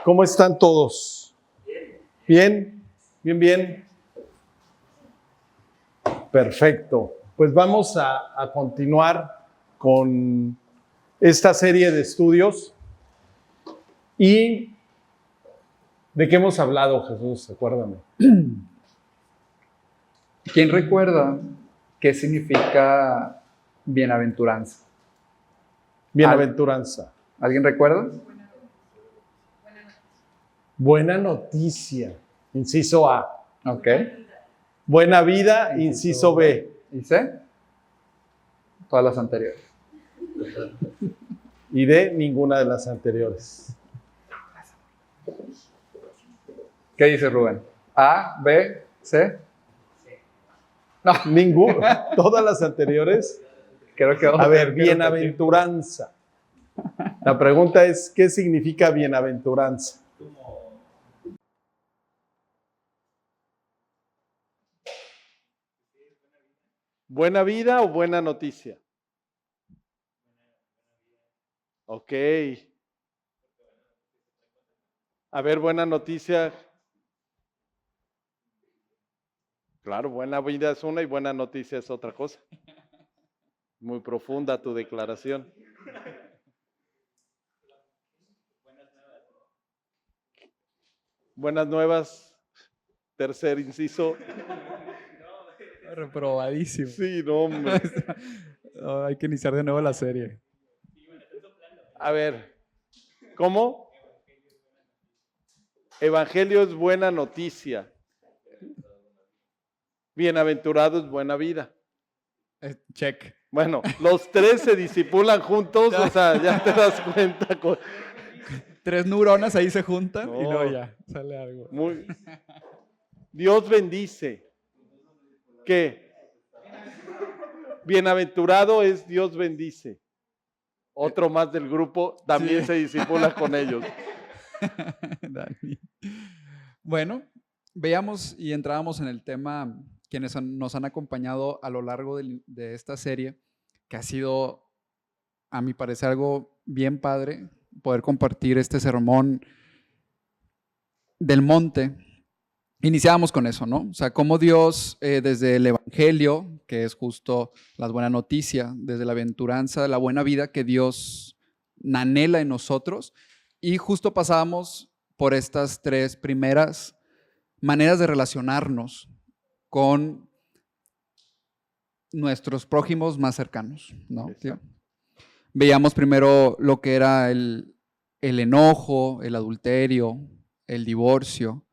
¿Cómo están todos? ¿Bien? ¿Bien, bien? Perfecto. Pues vamos a continuar con esta serie de estudios. ¿Y de qué hemos hablado, Jesús? Acuérdame. ¿Quién recuerda qué significa bienaventuranza? Bienaventuranza. ¿Alguien recuerda? Buena noticia, inciso A. Ok. Buena vida, inciso B. ¿Y C? Todas las anteriores. Y D, ninguna de las anteriores. ¿Qué dice Rubén? ¿A, B, C? No, Ninguna. Todas las anteriores. creo que vamos A ver, tener que repetir. bienaventuranza. La pregunta es, ¿qué significa bienaventuranza? ¿Buena vida o buena noticia? Ok. A ver, buena noticia. Claro, buena vida es una y buena noticia es otra cosa. Muy profunda tu declaración. Buenas nuevas, tercer inciso. Reprobadísimo. Sí, no, hombre. No, hay que iniciar de nuevo la serie. A ver, ¿cómo? Evangelio es buena noticia. Bienaventurado es buena vida. Check. Bueno, los tres se disipulan juntos, o sea, ya te das cuenta. 3 neuronas ahí se juntan y No. luego ya sale algo. Dios bendice. ¿Qué? Bienaventurado es Dios bendice. Otro más del grupo también Sí. se disipula con ellos. Dani. Bueno, veamos y entrábamos en el tema quienes nos han acompañado a lo largo de esta serie, que ha sido, a mi parecer, algo bien padre, poder compartir este sermón del monte. Iniciábamos con eso, ¿no? O sea, cómo Dios, desde el Evangelio, que es justo las buenas noticias, desde la aventuranza, la buena vida que Dios anhela en nosotros, y justo pasábamos por estas 3 primeras maneras de relacionarnos con nuestros prójimos más cercanos, ¿no? Veíamos primero lo que era el enojo, el adulterio, el divorcio,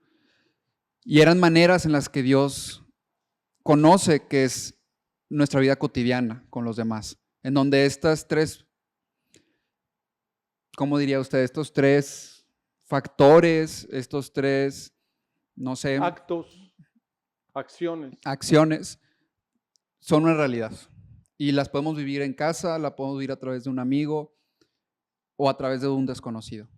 y eran maneras en las que Dios conoce que es nuestra vida cotidiana con los demás, en donde estas 3, ¿cómo diría usted? Estos 3 factores, estos 3, no sé, Actos, acciones, son una realidad. Y las podemos vivir en casa, la podemos vivir a través de un amigo o a través de un desconocido.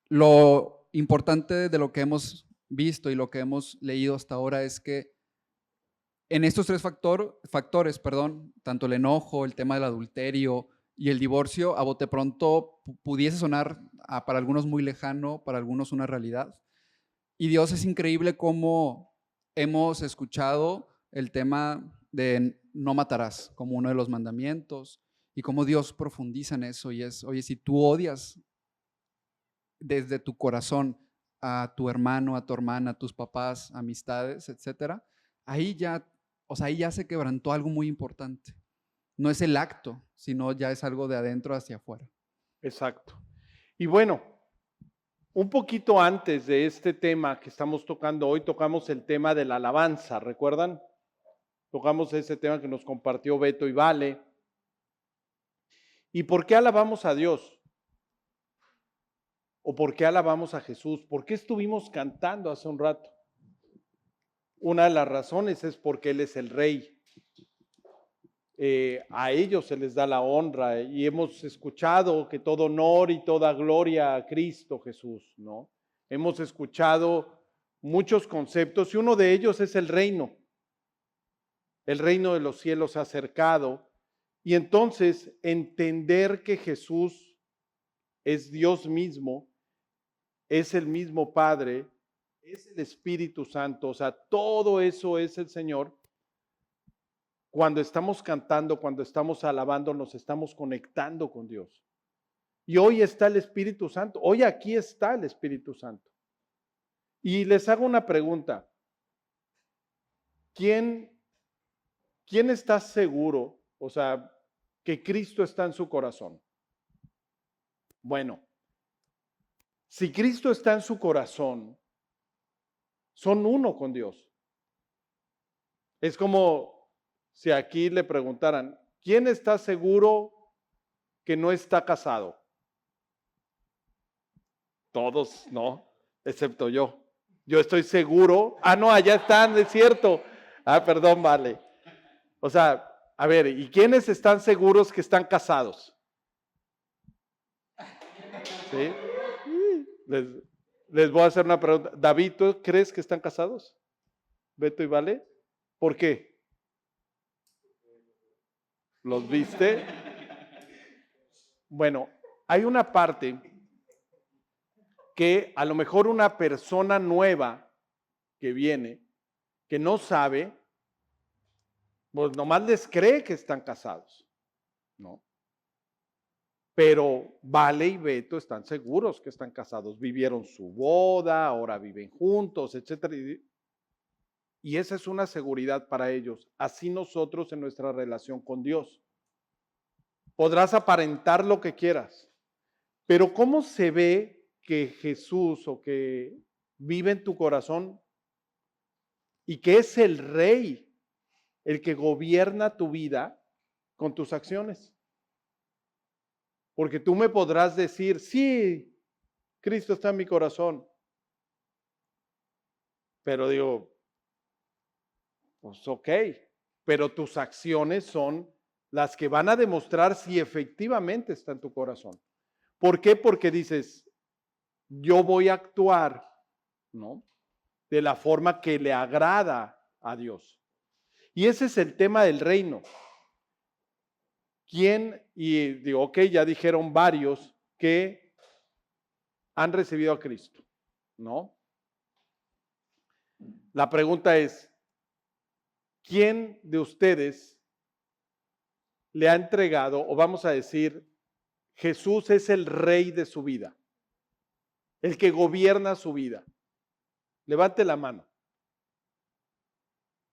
Lo importante de lo que hemos visto y lo que hemos leído hasta ahora es que en estos 3 factores, tanto el enojo, el tema del adulterio y el divorcio, a bote pronto pudiese sonar para algunos muy lejano, para algunos una realidad. Y Dios es increíble cómo hemos escuchado el tema de no matarás como uno de los mandamientos y cómo Dios profundiza en eso y es, oye, si tú odias desde tu corazón a tu hermano, a tu hermana, a tus papás, amistades, etcétera, ahí ya, o sea, ahí ya se quebrantó algo muy importante. No es el acto, sino ya es algo de adentro hacia afuera. Exacto. Y bueno, un poquito antes de este tema que estamos tocando hoy, tocamos el tema de la alabanza, ¿recuerdan? Tocamos ese tema que nos compartió Beto y Vale. ¿Y por qué alabamos a Dios? ¿O por qué alabamos a Jesús? ¿Por qué estuvimos cantando hace un rato? Una de las razones es porque Él es el Rey. A ellos se les da la honra y hemos escuchado que todo honor y toda gloria a Cristo Jesús, ¿no? Hemos escuchado muchos conceptos y uno de ellos es el reino. El reino de los cielos se ha acercado y entonces entender que Jesús es Dios mismo es el mismo Padre, es el Espíritu Santo, o sea, todo eso es el Señor. Cuando estamos cantando, cuando estamos alabando, nos estamos conectando con Dios. Y hoy está el Espíritu Santo, hoy aquí está el Espíritu Santo. Y les hago una pregunta. ¿Quién está seguro, o sea, que Cristo está en su corazón? Bueno, si Cristo está en su corazón, son uno con Dios. Es como si aquí le preguntaran, ¿quién está seguro que no está casado? Todos, ¿no? Excepto yo. Yo estoy seguro. Ah, no, allá están, es cierto. Ah, perdón, vale. O sea, a ver, ¿y quiénes están seguros que están casados? ¿Sí? Les voy a hacer una pregunta. David, ¿tú crees que están casados? Beto y Vale. ¿Por qué? ¿Los viste? Bueno, hay una parte que a lo mejor una persona nueva que viene, que no sabe, pues nomás les cree que están casados, ¿no? Pero Vale y Beto están seguros que están casados, vivieron su boda, ahora viven juntos, etcétera. Y esa es una seguridad para ellos. Así nosotros en nuestra relación con Dios. Podrás aparentar lo que quieras, pero ¿cómo se ve que Jesús o que vive en tu corazón y que es el Rey, el que gobierna tu vida con tus acciones? Porque tú me podrás decir, sí, Cristo está en mi corazón. Pero digo, pues ok, pero tus acciones son las que van a demostrar si efectivamente está en tu corazón. ¿Por qué? Porque dices, yo voy a actuar, ¿no? De la forma que le agrada a Dios. Y ese es el tema del reino. ¿Quién? Y digo, ok, ya dijeron varios que han recibido a Cristo, ¿no? La pregunta es, ¿quién de ustedes le ha entregado, o vamos a decir, Jesús es el rey de su vida, el que gobierna su vida? Levante la mano.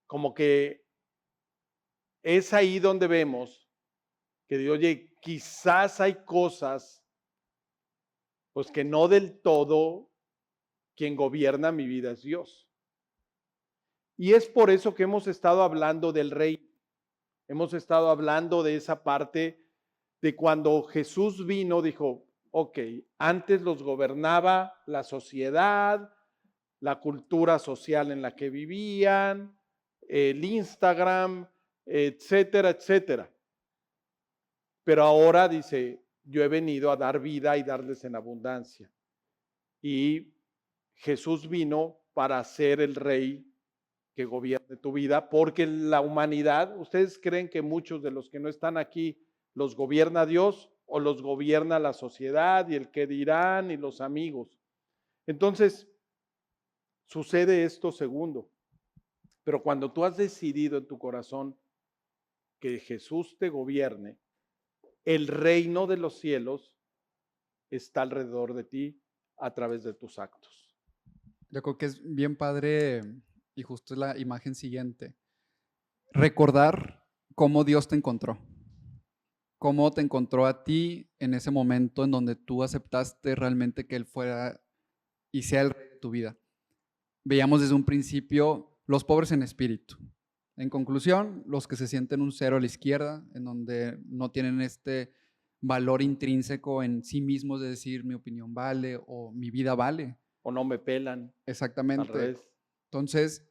Como que es ahí donde vemos que digo, oye, quizás hay cosas, pues que no del todo quien gobierna mi vida es Dios. Y es por eso que hemos estado hablando del rey. Hemos estado hablando de esa parte de cuando Jesús vino, dijo, ok, antes los gobernaba la sociedad, la cultura social en la que vivían, el Instagram, etcétera, etcétera. Pero ahora dice, yo he venido a dar vida y darles en abundancia. Y Jesús vino para ser el rey que gobierne tu vida, porque la humanidad, ¿ustedes creen que muchos de los que no están aquí los gobierna Dios o los gobierna la sociedad y el que dirán y los amigos? Entonces, sucede esto segundo. Pero cuando tú has decidido en tu corazón que Jesús te gobierne, el reino de los cielos está alrededor de ti a través de tus actos. Yo creo que es bien padre, y justo es la imagen siguiente, recordar cómo Dios te encontró, cómo te encontró a ti en ese momento en donde tú aceptaste realmente que Él fuera y sea el rey de tu vida. Veíamos desde un principio los pobres en espíritu. En conclusión, los que se sienten un cero a la izquierda, en donde no tienen este valor intrínseco en sí mismos de decir mi opinión vale o mi vida vale. O no me pelan. Exactamente. Al revés. Entonces,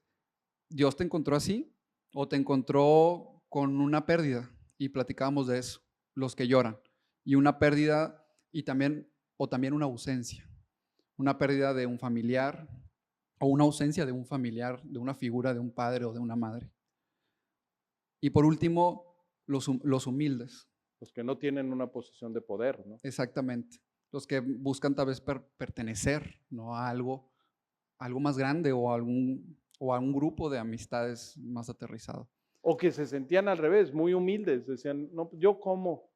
¿Dios te encontró así o te encontró con una pérdida? Y platicábamos de eso, los que lloran. Y una pérdida y también, o también una ausencia. Una pérdida de un familiar o una ausencia de un familiar, de una figura de un padre o de una madre. Y por último, los humildes. Los que no tienen una posición de poder, ¿no? Exactamente. los que buscan tal vez pertenecer, ¿no? A algo más grande o a un grupo de amistades más aterrizado. O que se sentían al revés, muy humildes, decían, no, ¿yo cómo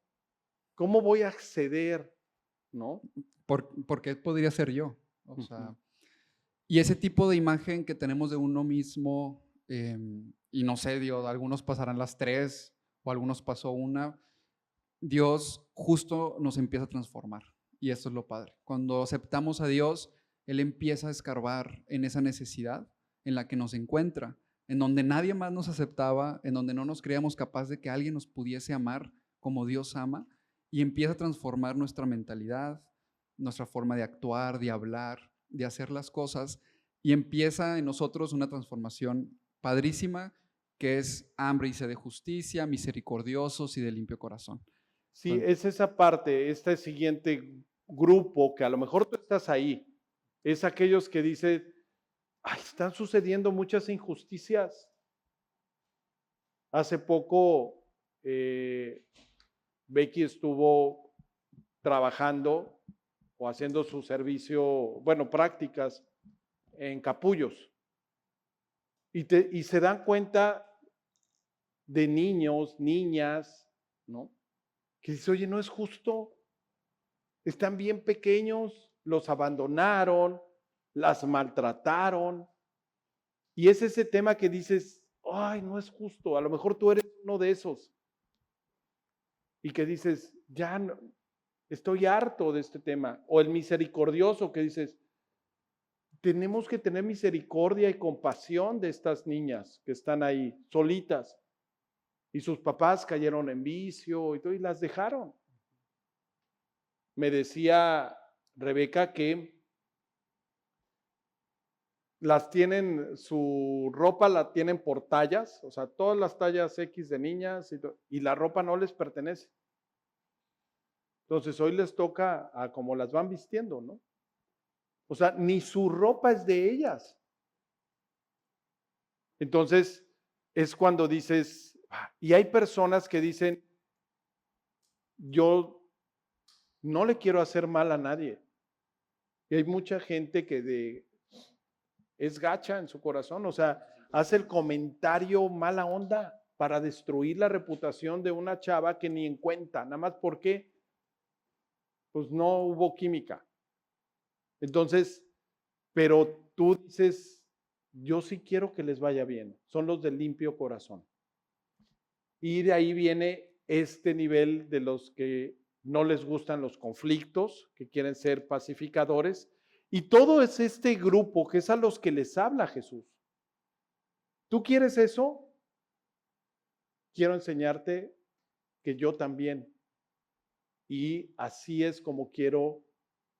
voy a acceder? ¿No? ¿Por qué podría ser yo? O sea, Ujú. y ese tipo de imagen que tenemos de uno mismo, y no sé, Dios, algunos pasarán las 3 o algunos pasó una, Dios justo nos empieza a transformar. Y eso es lo padre. Cuando aceptamos a Dios, Él empieza a escarbar en esa necesidad en la que nos encuentra, en donde nadie más nos aceptaba, en donde no nos creíamos capaz de que alguien nos pudiese amar como Dios ama, y empieza a transformar nuestra mentalidad, nuestra forma de actuar, de hablar, de hacer las cosas, y empieza en nosotros una transformación padrísima que es hambre y sed de justicia, misericordiosos y de limpio corazón. Sí, es esa parte, este siguiente grupo que a lo mejor tú estás ahí, es aquellos que dicen, ay, están sucediendo muchas injusticias. Hace poco Becky estuvo trabajando o haciendo su servicio, bueno, prácticas en capullos. Y se dan cuenta de niños, niñas, ¿no? Que dice, oye, no es justo, están bien pequeños, los abandonaron, las maltrataron. Y es ese tema que dices, ay, no es justo, a lo mejor tú eres uno de esos. Y que dices, ya no, estoy harto de este tema. O el misericordioso que dices, tenemos que tener misericordia y compasión de estas niñas que están ahí solitas y sus papás cayeron en vicio y todo y las dejaron. Me decía Rebeca que las tienen, su ropa la tienen por tallas, o sea, todas las tallas X de niñas y la ropa no les pertenece. Entonces hoy les toca a como las van vistiendo, ¿no? O sea, ni su ropa es de ellas. Entonces es cuando dices, y hay personas que dicen, yo no le quiero hacer mal a nadie. Y hay mucha gente que es gacha en su corazón, o sea, hace el comentario mala onda para destruir la reputación de una chava que ni en cuenta, nada más porque pues no hubo química. Entonces, pero tú dices, yo sí quiero que les vaya bien, son los del limpio corazón. Y de ahí viene este nivel de los que no les gustan los conflictos, que quieren ser pacificadores, y todo es este grupo que es a los que les habla Jesús. ¿Tú quieres eso? Quiero enseñarte que yo también. Y así es como quiero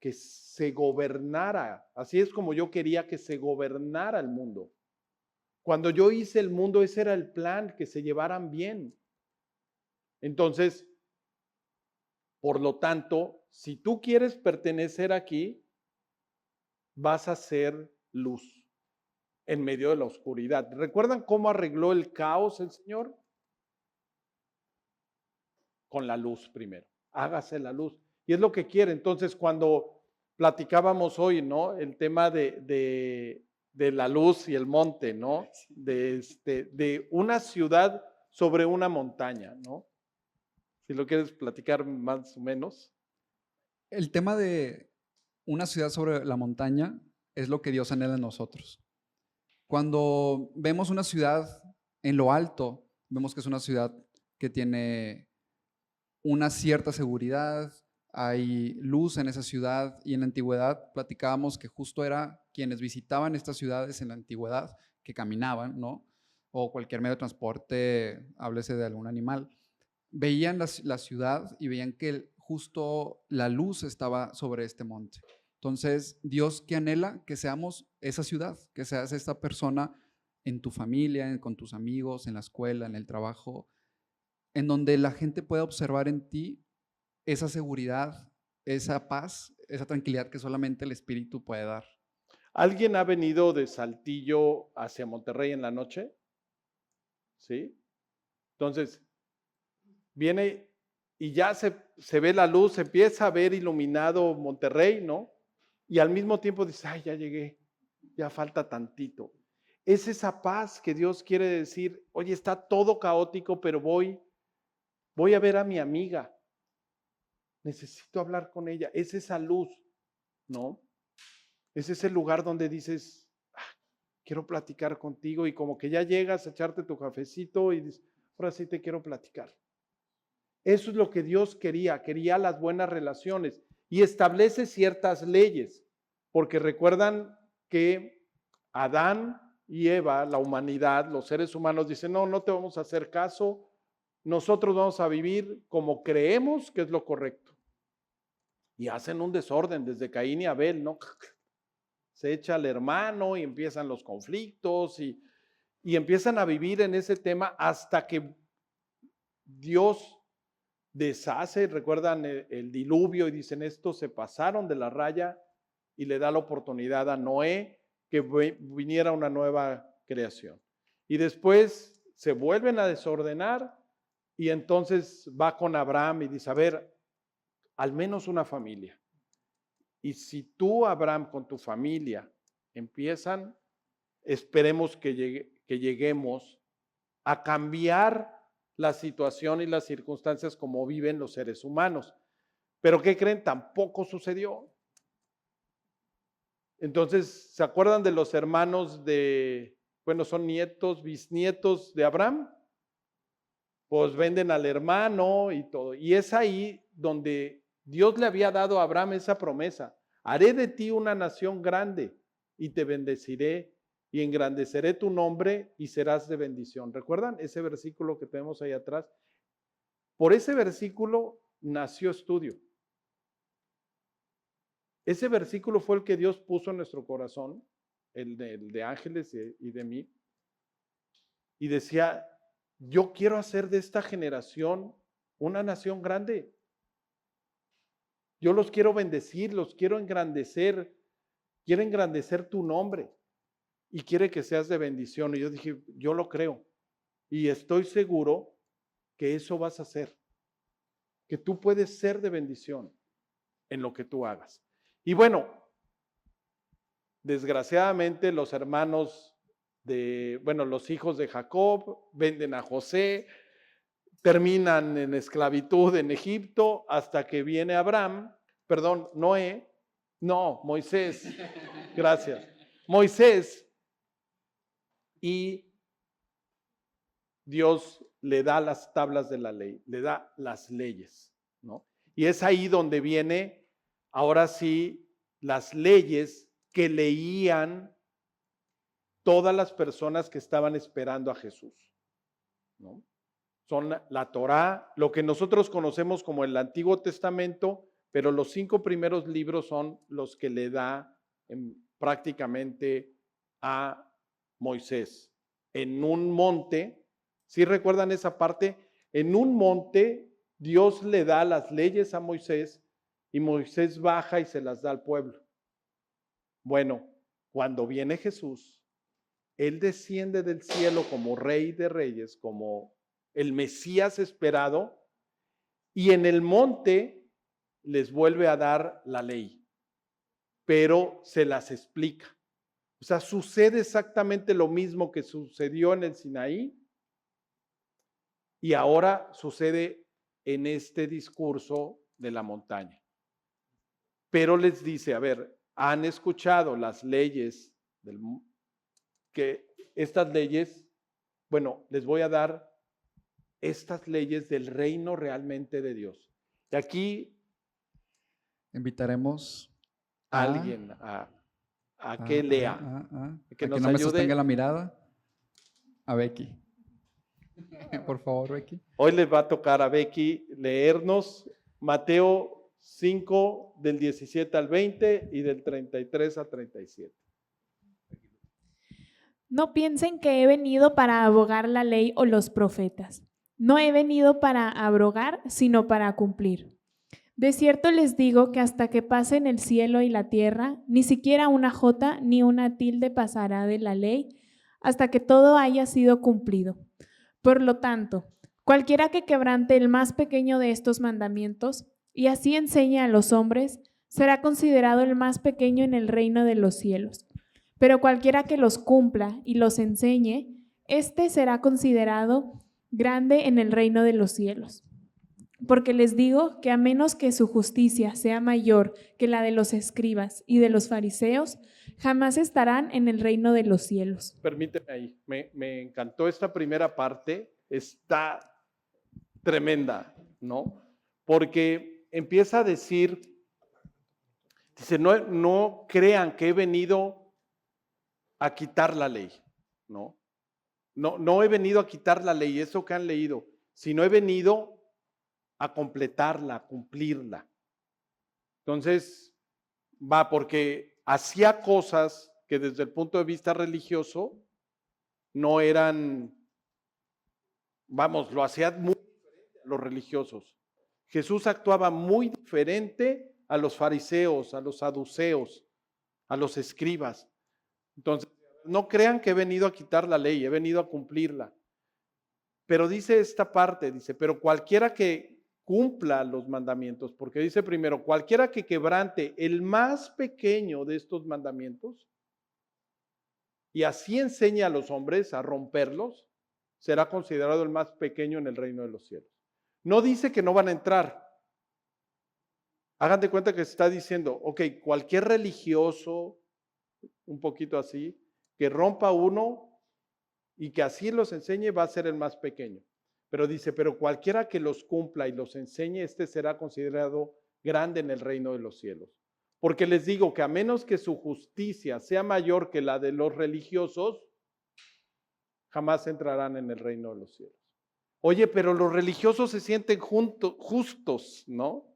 que se gobernara, así es como yo quería que se gobernara el mundo. Cuando yo hice el mundo, ese era el plan, que se llevaran bien. Entonces, por lo tanto, si tú quieres pertenecer aquí, vas a ser luz en medio de la oscuridad. ¿Recuerdan cómo arregló el caos el Señor? Con la luz primero. Hágase la luz. Y es lo que quiere. Entonces, cuando platicábamos hoy, ¿no? El tema de la luz y el monte, ¿no? De una ciudad sobre una montaña, ¿no? Si lo quieres platicar más o menos. El tema de una ciudad sobre la montaña es lo que Dios anhela en nosotros. Cuando vemos una ciudad en lo alto, vemos que es una ciudad que tiene una cierta seguridad, hay luz en esa ciudad y en la antigüedad platicábamos que justo era quienes visitaban estas ciudades en la antigüedad, que caminaban, ¿no? O cualquier medio de transporte, háblese de algún animal, veían la ciudad y veían que justo la luz estaba sobre este monte. Entonces, Dios que anhela que seamos esa ciudad, que seas esta persona en tu familia, con tus amigos, en la escuela, en el trabajo, en donde la gente pueda observar en ti esa seguridad, esa paz, esa tranquilidad que solamente el Espíritu puede dar. ¿Alguien ha venido de Saltillo hacia Monterrey en la noche? ¿Sí? Entonces, viene y ya se ve la luz, se empieza a ver iluminado Monterrey, ¿no? Y al mismo tiempo dices, ay, ya llegué, ya falta tantito. Es esa paz que Dios quiere decir, oye, está todo caótico, pero voy a ver a mi amiga. Necesito hablar con ella. Es esa luz, ¿no? Es ese lugar donde dices, quiero platicar contigo, y como que ya llegas a echarte tu cafecito y dices, ahora sí te quiero platicar. Eso es lo que Dios quería las buenas relaciones y establece ciertas leyes, porque recuerdan que Adán y Eva, la humanidad, los seres humanos dicen, no te vamos a hacer caso, nosotros vamos a vivir como creemos que es lo correcto. Y hacen un desorden desde Caín y Abel, ¿no? Se echa al hermano y empiezan los conflictos y empiezan a vivir en ese tema hasta que Dios deshace, recuerdan el diluvio y dicen estos se pasaron de la raya y le da la oportunidad a Noé que viniera una nueva creación. Y después se vuelven a desordenar y entonces va con Abraham y dice, a ver, al menos una familia. Y si tú, Abraham, con tu familia empiezan, esperemos que lleguemos a cambiar la situación y las circunstancias como viven los seres humanos. Pero ¿qué creen? Tampoco sucedió. Entonces, ¿se acuerdan de los hermanos son nietos, bisnietos de Abraham? Pues venden al hermano y todo. Y es ahí donde Dios le había dado a Abraham esa promesa. Haré de ti una nación grande y te bendeciré y engrandeceré tu nombre y serás de bendición. ¿Recuerdan ese versículo que tenemos ahí atrás? Por ese versículo nació estudio. Ese versículo fue el que Dios puso en nuestro corazón, el de Ángeles y de mí. Y decía, yo quiero hacer de esta generación una nación grande. Yo los quiero bendecir, los quiero engrandecer. Quiero engrandecer tu nombre y quiere que seas de bendición. Y yo dije, yo lo creo y estoy seguro que eso vas a hacer, que tú puedes ser de bendición en lo que tú hagas. Y bueno, desgraciadamente los hermanos los hijos de Jacob venden a José, terminan en esclavitud en Egipto hasta que viene Moisés, gracias, Moisés, y Dios le da las tablas de la ley, le da las leyes, ¿no? Y es ahí donde viene, ahora sí, las leyes que leían todas las personas que estaban esperando a Jesús, ¿no? Son la Torá, lo que nosotros conocemos como el Antiguo Testamento, pero los 5 primeros libros son los que le da prácticamente a Moisés. En un monte, ¿sí recuerdan esa parte? En un monte Dios le da las leyes a Moisés y Moisés baja y se las da al pueblo. Bueno, cuando viene Jesús, Él desciende del cielo como Rey de Reyes, como el Mesías esperado, y en el monte les vuelve a dar la ley, pero se las explica. O sea, sucede exactamente lo mismo que sucedió en el Sinaí y ahora sucede en este discurso de la montaña. Pero les dice, a ver, han escuchado las leyes que estas leyes, les voy a dar estas leyes del reino realmente de Dios. Y aquí invitaremos a alguien a que lea, que nos ayude. Me sostenga la mirada. A Becky. Por favor, Becky. Hoy les va a tocar a Becky leernos Mateo 5 del 17 al 20 y del 33 al 37. No piensen que he venido para abrogar la ley o los profetas. No he venido para abrogar, sino para cumplir. De cierto les digo que hasta que pasen el cielo y la tierra, ni siquiera una jota ni una tilde pasará de la ley, hasta que todo haya sido cumplido. Por lo tanto, Cualquiera que quebrante el más pequeño de estos mandamientos y así enseñe a los hombres, será considerado el más pequeño en el reino de los cielos. Pero cualquiera que los cumpla y los enseñe, éste será considerado grande en el reino de los cielos. Porque les digo que a menos que su justicia sea mayor que la de los escribas y de los fariseos, jamás estarán en el reino de los cielos. Permíteme ahí, me encantó esta primera parte, está tremenda, ¿no? Porque empieza a decir, dice, no crean que he venido a quitar la ley, ¿no? No he venido a quitar la ley, eso que han leído, sino he venido a completarla, a cumplirla. Entonces, porque hacía cosas que desde el punto de vista religioso no eran, lo hacía muy diferente a los religiosos. Jesús actuaba muy diferente a los fariseos, a los saduceos, a los escribas. Entonces, no crean que he venido a quitar la ley, he venido a cumplirla. Pero dice esta parte, dice, pero cualquiera que cumpla los mandamientos, porque dice primero, cualquiera que quebrante el más pequeño de estos mandamientos y así enseñe a los hombres a romperlos, será considerado el más pequeño en el reino de los cielos. No dice que no van a entrar. Hagan de cuenta que se está diciendo, ok, cualquier religioso, un poquito así, que rompa uno y que así los enseñe va a ser el más pequeño. Pero dice, pero cualquiera que los cumpla y los enseñe, este será considerado grande en el reino de los cielos. Porque les digo que a menos que su justicia sea mayor que la de los religiosos, jamás entrarán en el reino de los cielos. Oye, pero los religiosos se sienten justos, ¿no?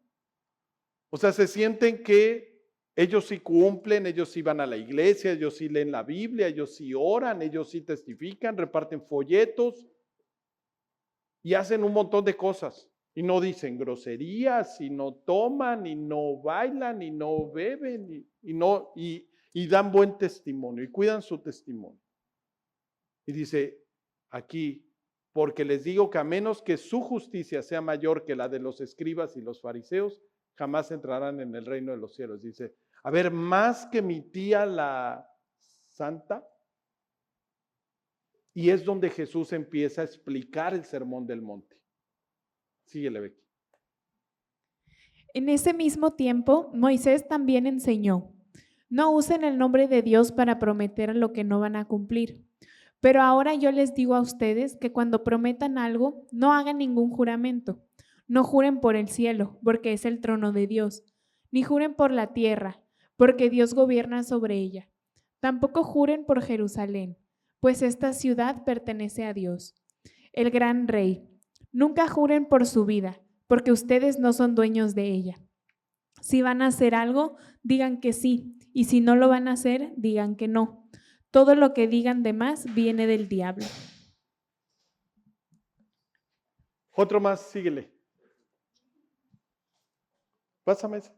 O sea, se sienten que ellos sí cumplen, ellos sí van a la iglesia, ellos sí leen la Biblia, ellos sí oran, ellos sí testifican, reparten folletos y hacen un montón de cosas. Y no dicen groserías, y no toman, y no bailan, y no beben, y dan buen testimonio, y cuidan su testimonio. Y dice aquí, porque les digo que a menos que su justicia sea mayor que la de los escribas y los fariseos, jamás entrarán en el reino de los cielos. Dice, a ver, más que mi tía la santa. Y es donde Jesús empieza a explicar el sermón del monte. Síguele, Becky. En ese mismo tiempo, Moisés también enseñó, no usen el nombre de Dios para prometer lo que no van a cumplir. Pero ahora yo les digo a ustedes que cuando prometan algo, no hagan ningún juramento. No juren por el cielo, porque es el trono de Dios, ni juren por la tierra, porque Dios gobierna sobre ella. Tampoco juren por Jerusalén, pues esta ciudad pertenece a Dios, el gran Rey. Nunca juren por su vida, porque ustedes no son dueños de ella. Si van a hacer algo, digan que sí, y si no lo van a hacer, digan que no. Todo lo que digan de más viene del diablo. Otro más, síguele. Pásame ese.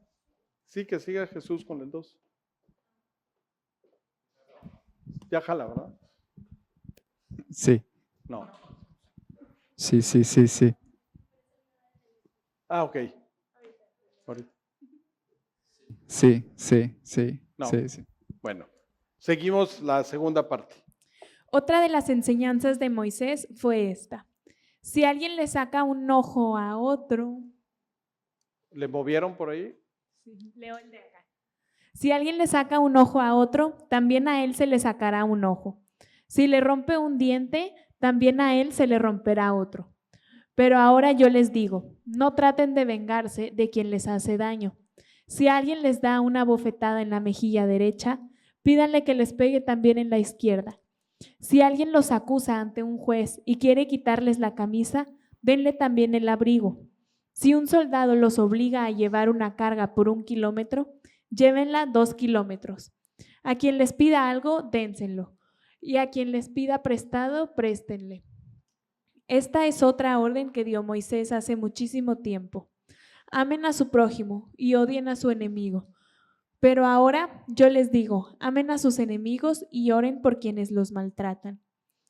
Sí, que siga Jesús con el 2. Ya jala, ¿verdad? Sí. No. Sí. Ah, ok. Ahorita. Sí. No. Sí. Bueno, seguimos la segunda parte. Otra de las enseñanzas de Moisés fue esta. Si alguien le saca un ojo a otro... ¿Le movieron por ahí? Sí, leo el de acá. Si alguien le saca un ojo a otro, también a él se le sacará un ojo. Si le rompe un diente, también a él se le romperá otro. Pero ahora yo les digo, no traten de vengarse de quien les hace daño. Si alguien les da una bofetada en la mejilla derecha, pídanle que les pegue también en la izquierda. Si alguien los acusa ante un juez y quiere quitarles la camisa, denle también el abrigo. Si un soldado los obliga a llevar una carga por 1 kilómetro, llévenla 2 kilómetros. A quien les pida algo, dénselo. Y a quien les pida prestado, préstenle. Esta es otra orden que dio Moisés hace muchísimo tiempo. Amen a su prójimo y odien a su enemigo. Pero ahora yo les digo, amen a sus enemigos y oren por quienes los maltratan.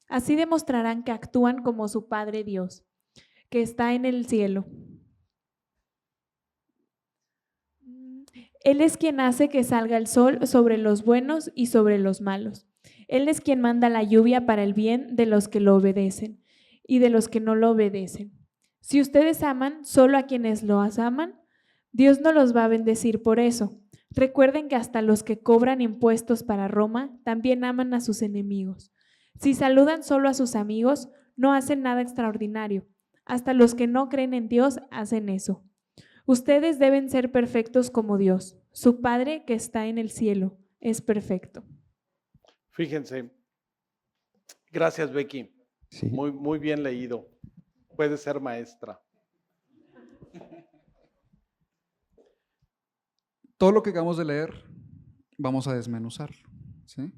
Así demostrarán que actúan como su Padre Dios. que está en el cielo. Él es quien hace que salga el sol sobre los buenos y sobre los malos. Él es quien manda la lluvia para el bien de los que lo obedecen y de los que no lo obedecen. Si ustedes aman solo a quienes los aman, Dios no los va a bendecir por eso. Recuerden que hasta los que cobran impuestos para Roma también aman a sus enemigos. Si saludan solo a sus amigos, no hacen nada extraordinario. Hasta los que no creen en Dios hacen eso. Ustedes deben ser perfectos como Dios. Su Padre que está en el cielo es perfecto. Fíjense. Gracias, Becky. Sí. Muy bien leído. Puede ser maestra. Todo lo que acabamos de leer, vamos a desmenuzarlo, ¿sí?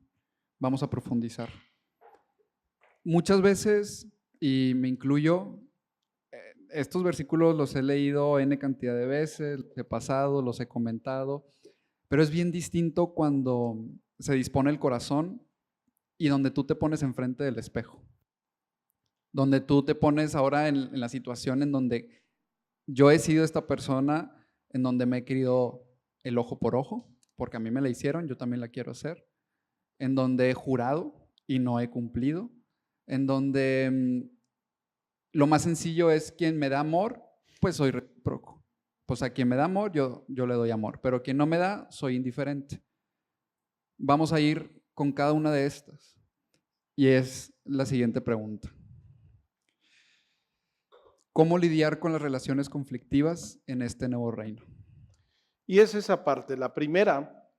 Vamos a profundizar. Muchas veces, y me incluyo, estos versículos los he leído N cantidad de veces, los he pasado, los he comentado, pero es bien distinto cuando se dispone el corazón y donde tú te pones enfrente del espejo. Donde tú te pones ahora en la situación en donde yo he sido esta persona, en donde me he querido el ojo por ojo, porque a mí me la hicieron, yo también la quiero hacer, en donde he jurado y no he cumplido, en donde lo más sencillo es quien me da amor, pues soy recíproco. Pues a quien me da amor, yo le doy amor, pero quien no me da, soy indiferente. Vamos a ir con cada una de estas. Y es la siguiente pregunta. ¿Cómo lidiar con las relaciones conflictivas en este nuevo reino? Y es esa parte, la primera,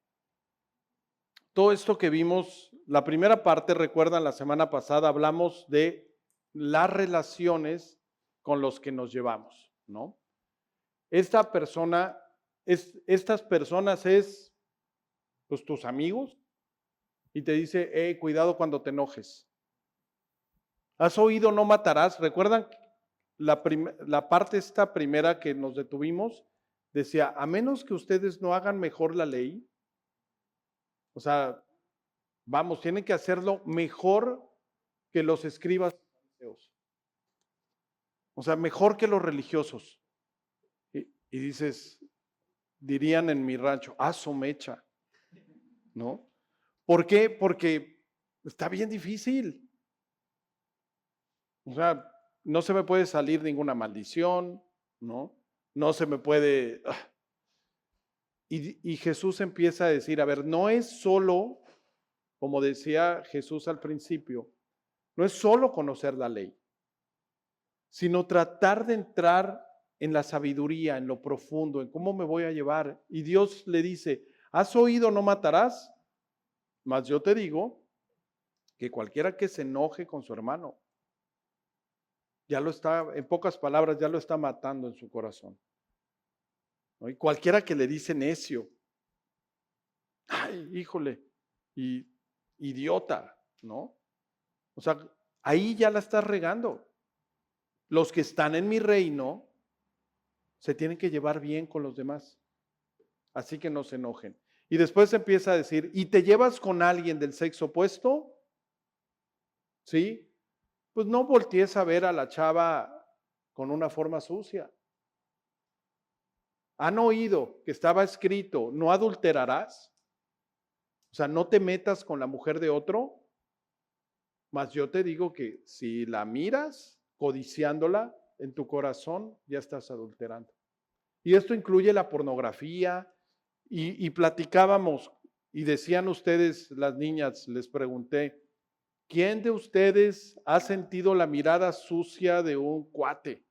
todo esto que vimos, la primera parte, recuerdan, la semana pasada hablamos de las relaciones con los que nos llevamos, ¿no? Estas personas es, pues, tus amigos, y te dice, cuidado cuando te enojes. ¿Has oído no matarás? ¿Recuerdan la parte esta primera que nos detuvimos? Decía, a menos que ustedes no hagan mejor la ley, o sea, vamos, tienen que hacerlo mejor que los escribas. O sea, mejor que los religiosos. Y dices, dirían en mi rancho, su mecha, ¿no? ¿Por qué? Porque está bien difícil. O sea, no se me puede salir ninguna maldición, ¿no? No se me puede... Y Jesús empieza a decir, a ver, no es solo, como decía Jesús al principio, no es solo conocer la ley, sino tratar de entrar en la sabiduría, en lo profundo, en cómo me voy a llevar. Y Dios le dice, ¿has oído no matarás? Mas yo te digo que cualquiera que se enoje con su hermano, ya lo está, en pocas palabras, ya lo está matando en su corazón. ¿No? Y cualquiera que le dice necio, ay, híjole, y idiota, ¿no? O sea, ahí ya la estás regando. Los que están en mi reino se tienen que llevar bien con los demás. Así que no se enojen. Y después empieza a decir, ¿y te llevas con alguien del sexo opuesto? ¿Sí? Pues no voltees a ver a la chava con una forma sucia. ¿Han oído que estaba escrito, no adulterarás? O sea, no te metas con la mujer de otro. Mas yo te digo que si la miras codiciándola en tu corazón, ya estás adulterando. Y esto incluye la pornografía. Y platicábamos y decían ustedes, las niñas, les pregunté, ¿quién de ustedes ha sentido la mirada sucia de un cuate?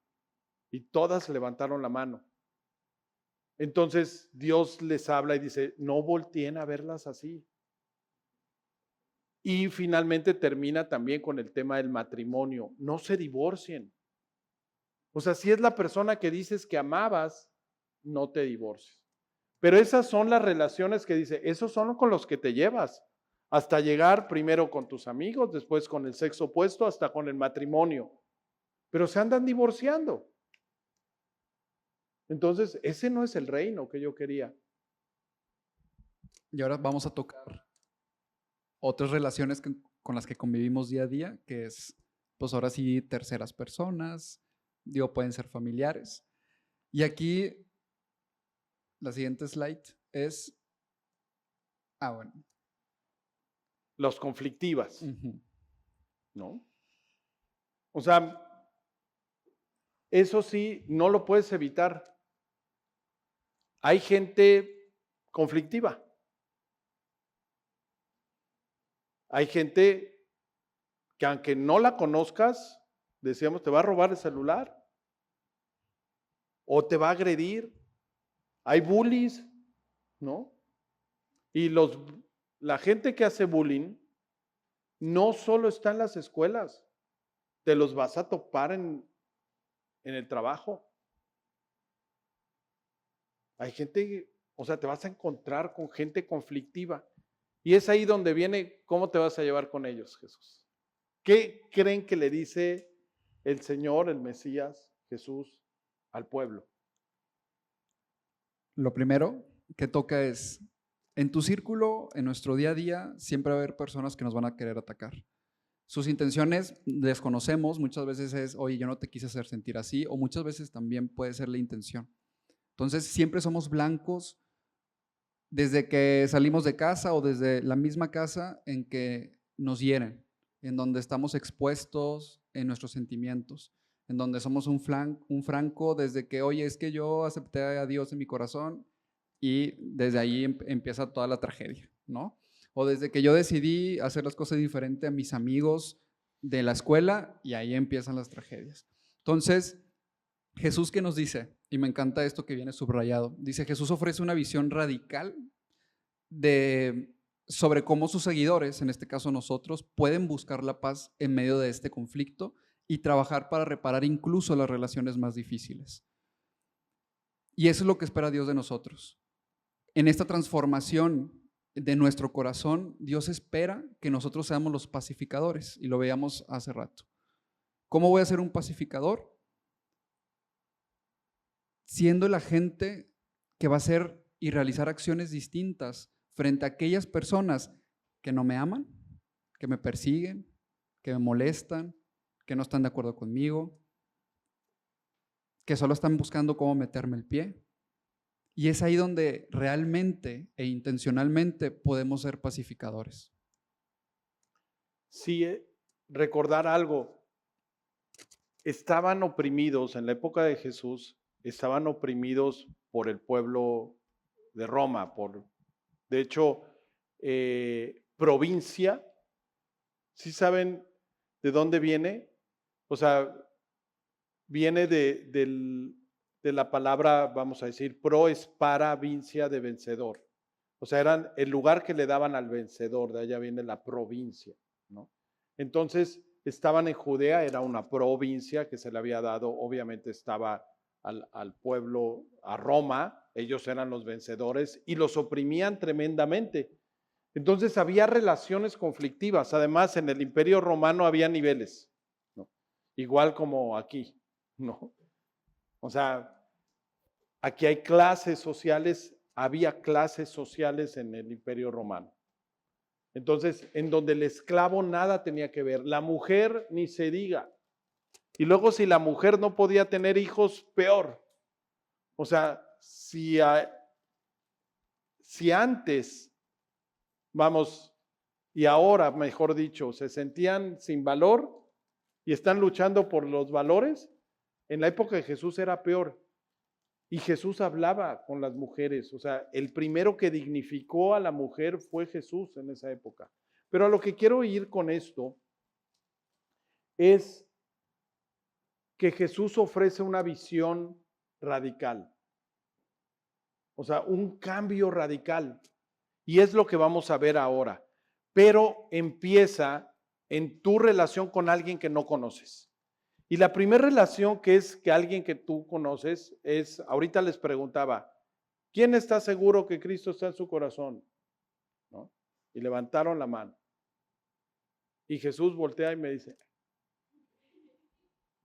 Y todas levantaron la mano. Entonces Dios les habla y dice, no volteen a verlas así. Y finalmente termina también con el tema del matrimonio. No se divorcien. O sea, si es la persona que dices que amabas, no te divorcies. Pero esas son las relaciones que dice, esos son con los que te llevas, hasta llegar primero con tus amigos, después con el sexo opuesto, hasta con el matrimonio. Pero se andan divorciando. Entonces, ese no es el reino que yo quería. Y ahora vamos a tocar otras relaciones con las que convivimos día a día, que es, pues ahora sí, terceras personas, digo, pueden ser familiares. Y aquí, la siguiente slide es, bueno. Los conflictivas, Ujú. ¿no? O sea, eso sí, no lo puedes evitar. Hay gente conflictiva. Hay gente que aunque no la conozcas, decíamos, te va a robar el celular o te va a agredir. Hay bullies, ¿no? Y la gente que hace bullying no solo está en las escuelas, te los vas a topar en el trabajo. Hay gente, o sea, te vas a encontrar con gente conflictiva. Y es ahí donde viene cómo te vas a llevar con ellos, Jesús. ¿Qué creen que le dice el Señor, el Mesías, Jesús, al pueblo? Lo primero que toca es, en tu círculo, en nuestro día a día, siempre va a haber personas que nos van a querer atacar. Sus intenciones desconocemos, muchas veces es, oye, yo no te quise hacer sentir así, o muchas veces también puede ser la intención. Entonces, siempre somos blancos desde que salimos de casa o desde la misma casa en que nos hieren, en donde estamos expuestos en nuestros sentimientos, en donde somos un franco desde que, oye, es que yo acepté a Dios en mi corazón y desde ahí empieza toda la tragedia, ¿no? O desde que yo decidí hacer las cosas diferente a mis amigos de la escuela y ahí empiezan las tragedias. Entonces, Jesús, ¿qué nos dice? Y me encanta esto que viene subrayado. Dice, Jesús ofrece una visión radical sobre cómo sus seguidores, en este caso nosotros, pueden buscar la paz en medio de este conflicto y trabajar para reparar incluso las relaciones más difíciles. Y eso es lo que espera Dios de nosotros. En esta transformación de nuestro corazón, Dios espera que nosotros seamos los pacificadores, y lo veíamos hace rato. ¿Cómo voy a ser un pacificador? Siendo el agente que va a hacer y realizar acciones distintas frente a aquellas personas que no me aman, que me persiguen, que me molestan, que no están de acuerdo conmigo, que solo están buscando cómo meterme el pie. Y es ahí donde realmente e intencionalmente podemos ser pacificadores. Sí, recordar algo. Estaban oprimidos en la época de Jesús, estaban oprimidos por el pueblo de Roma, de hecho, provincia. ¿Sí saben de dónde viene? O sea, viene de la palabra, vamos a decir, pro es para, vincia de vencedor. O sea, eran el lugar que le daban al vencedor, de allá viene la provincia, ¿no? Entonces, estaban en Judea, era una provincia que se le había dado, obviamente estaba al pueblo, a Roma, ellos eran los vencedores y los oprimían tremendamente. Entonces había relaciones conflictivas. Además, en el Imperio Romano había niveles, ¿no? Igual como aquí, ¿no? O sea, aquí hay clases sociales, había clases sociales en el Imperio Romano. Entonces, en donde el esclavo nada tenía que ver, la mujer ni se diga. Y luego si la mujer no podía tener hijos, peor. O sea, si antes, vamos, y ahora, mejor dicho, se sentían sin valor y están luchando por los valores, en la época de Jesús era peor. Y Jesús hablaba con las mujeres, o sea, el primero que dignificó a la mujer fue Jesús en esa época. Pero a lo que quiero ir con esto es que Jesús ofrece una visión radical, o sea, un cambio radical. Y es lo que vamos a ver ahora. Pero empieza en tu relación con alguien que no conoces. Y la primera relación que es que alguien que tú conoces es, ahorita les preguntaba, ¿quién está seguro que Cristo está en su corazón? ¿No? Y levantaron la mano. Y Jesús voltea y me dice,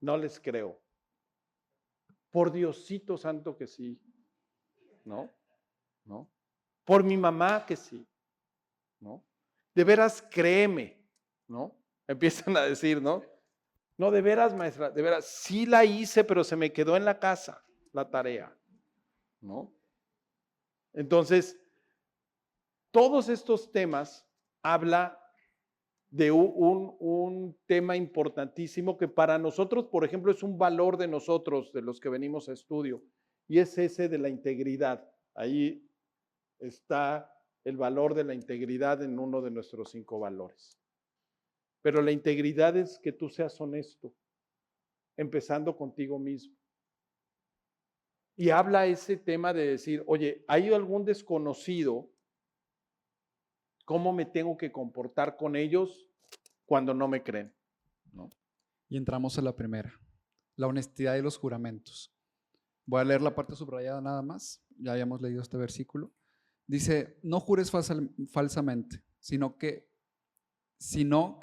no les creo. Por Diosito santo que sí. ¿No? ¿No? Por mi mamá que sí. ¿No? De veras créeme. ¿No? Empiezan a decir, ¿no? No, de veras, maestra, de veras, sí la hice, pero se me quedó en la casa la tarea, ¿no? Entonces, todos estos temas habla de un tema importantísimo que para nosotros, por ejemplo, es un valor de nosotros, de los que venimos a estudio, y es ese de la integridad. Ahí está el valor de la integridad en uno de nuestros 5 valores. Pero la integridad es que tú seas honesto, empezando contigo mismo. Y habla ese tema de decir, oye, ¿hay algún desconocido? ¿Cómo me tengo que comportar con ellos cuando no me creen? ¿No? Y entramos en la primera, la honestidad y los juramentos. Voy a leer la parte subrayada nada más, ya habíamos leído este versículo. Dice, no jures falsamente, sino que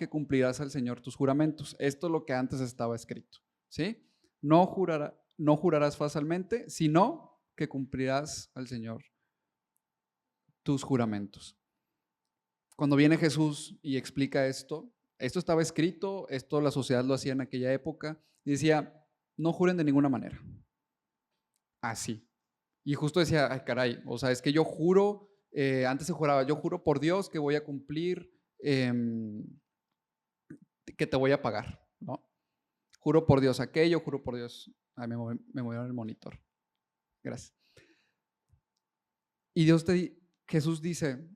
cumplirás al Señor tus juramentos. Esto es lo que antes estaba escrito, ¿sí? No jurarás falsamente, sino que cumplirás al Señor tus juramentos. Cuando viene Jesús y explica esto estaba escrito, esto la sociedad lo hacía en aquella época, y decía, no juren de ninguna manera. Así. Y justo decía, ay caray, o sea, es que yo juro, antes se juraba, yo juro por Dios que voy a cumplir, que te voy a pagar, ¿no? Juro por Dios aquello, juro por Dios. Ay, me movieron el monitor. Gracias. Y Jesús dice,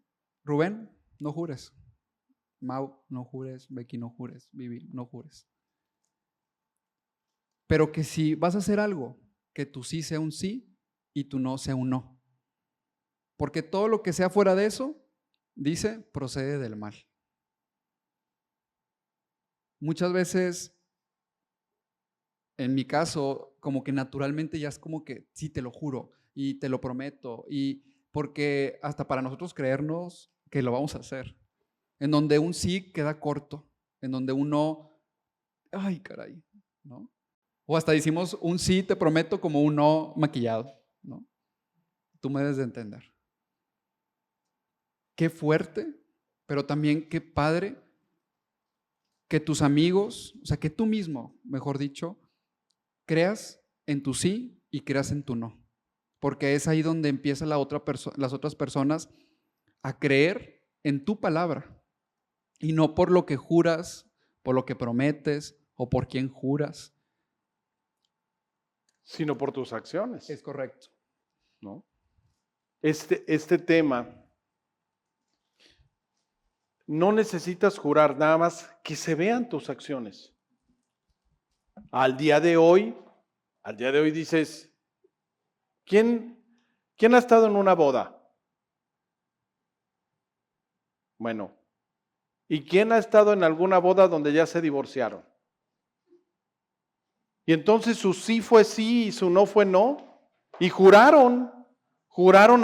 Rubén, no jures. Mau, no jures. Becky, no jures. Vivi, no jures. Pero que si vas a hacer algo, que tu sí sea un sí y tu no sea un no. Porque todo lo que sea fuera de eso, dice, procede del mal. Muchas veces, en mi caso, como que naturalmente ya es como que sí, te lo juro y te lo prometo, y porque hasta para nosotros creernos que lo vamos a hacer, en donde un sí queda corto, en donde un no, ay caray, ¿no? O hasta decimos un sí, te prometo, como un no maquillado, ¿no? Tú me debes de entender. Qué fuerte, pero también qué padre que tus amigos, o sea, que tú mismo, mejor dicho, creas en tu sí y creas en tu no. Porque es ahí donde empiezan las otras personas a creer en tu palabra y no por lo que juras, por lo que prometes o por quién juras. Sino por tus acciones. Es correcto. ¿No? Este tema, no necesitas jurar, nada más que se vean tus acciones. Al día de hoy dices, ¿quién ha estado en una boda? Bueno, ¿y quién ha estado en alguna boda donde ya se divorciaron? Y entonces su sí fue sí y su no fue no. Y juraron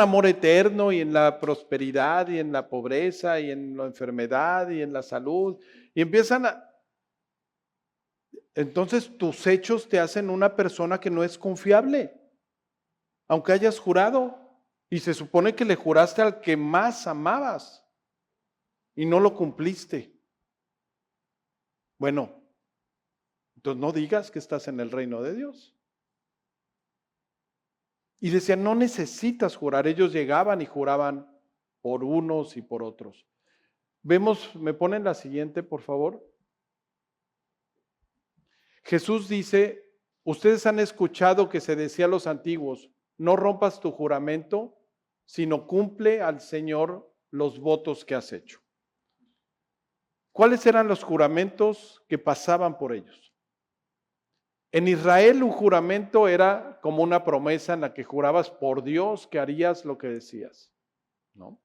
amor eterno y en la prosperidad y en la pobreza y en la enfermedad y en la salud. Y empiezan a... Entonces tus hechos te hacen una persona que no es confiable, aunque hayas jurado. Y se supone que le juraste al que más amabas y no lo cumpliste. Bueno, entonces no digas que estás en el reino de Dios. Y decían, no necesitas jurar. Ellos llegaban y juraban por unos y por otros. Vemos, me ponen la siguiente, por favor. Jesús dice, ustedes han escuchado que se decía a los antiguos, no rompas tu juramento, sino cumple al Señor los votos que has hecho. ¿Cuáles eran los juramentos que pasaban por ellos? En Israel un juramento era como una promesa en la que jurabas por Dios que harías lo que decías, ¿no?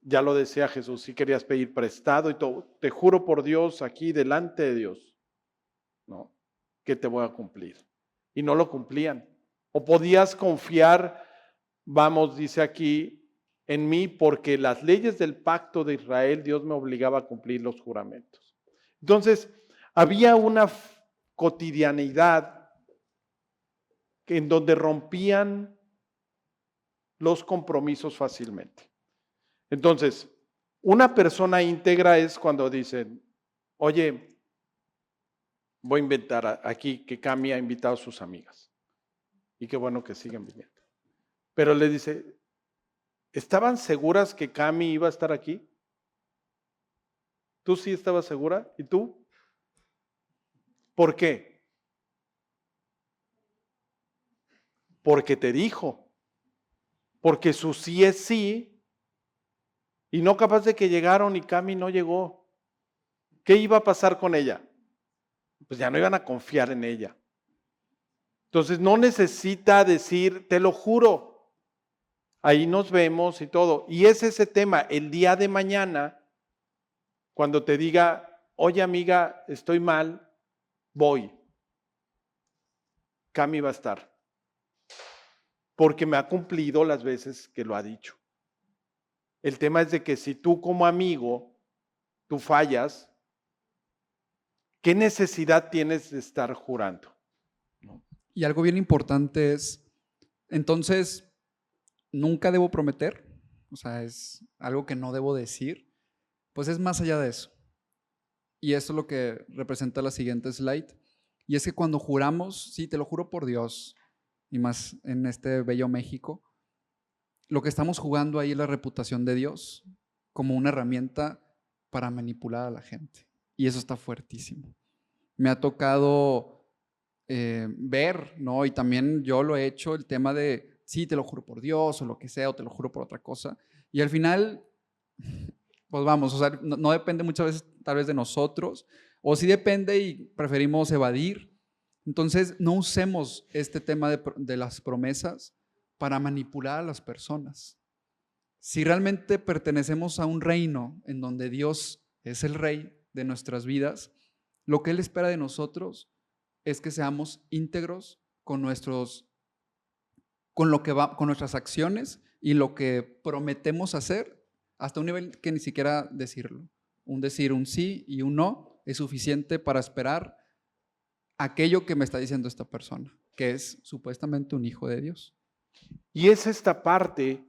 Ya lo decía Jesús, si querías pedir prestado y todo, te juro por Dios aquí delante de Dios, ¿no? Que te voy a cumplir. Y no lo cumplían. O podías confiar, vamos, dice aquí, en mí, porque las leyes del pacto de Israel, Dios me obligaba a cumplir los juramentos. Entonces, había una cotidianidad en donde rompían los compromisos fácilmente. Entonces, una persona íntegra es cuando dicen, oye, voy a inventar aquí que Cami ha invitado a sus amigas. Y qué bueno que siguen viniendo. Pero le dice, ¿estaban seguras que Cami iba a estar aquí? ¿Tú sí estabas segura? ¿Y tú? ¿Por qué? Porque te dijo. Porque su sí es sí. Y no capaz de que llegaron y Cami no llegó. ¿Qué iba a pasar con ella? Pues ya no iban a confiar en ella. Entonces no necesita decir, te lo juro, ahí nos vemos y todo. Y es ese tema, el día de mañana, cuando te diga, oye amiga, estoy mal, voy. Cami va a estar. Porque me ha cumplido las veces que lo ha dicho. El tema es de que si tú como amigo, tú fallas, ¿qué necesidad tienes de estar jurando? Y algo bien importante es, entonces, nunca debo prometer, o sea, es algo que no debo decir, pues es más allá de eso. Y eso es lo que representa la siguiente slide. Y es que cuando juramos, sí, te lo juro por Dios, y más en este bello México, lo que estamos jugando ahí es la reputación de Dios como una herramienta para manipular a la gente. Y eso está fuertísimo. Me ha tocado ver, ¿no? Y también yo lo he hecho, el tema de, sí, te lo juro por Dios o lo que sea, o te lo juro por otra cosa. Y al final, pues vamos, o sea, no depende muchas veces tal vez de nosotros, o sí depende y preferimos evadir. Entonces, no usemos este tema de las promesas para manipular a las personas. Si realmente pertenecemos a un reino en donde Dios es el rey de nuestras vidas, lo que Él espera de nosotros es que seamos íntegros con con nuestras acciones y lo que prometemos hacer, hasta un nivel que ni siquiera decirlo. Un sí y un no es suficiente para esperar aquello que me está diciendo esta persona, que es supuestamente un hijo de Dios. Y es esta parte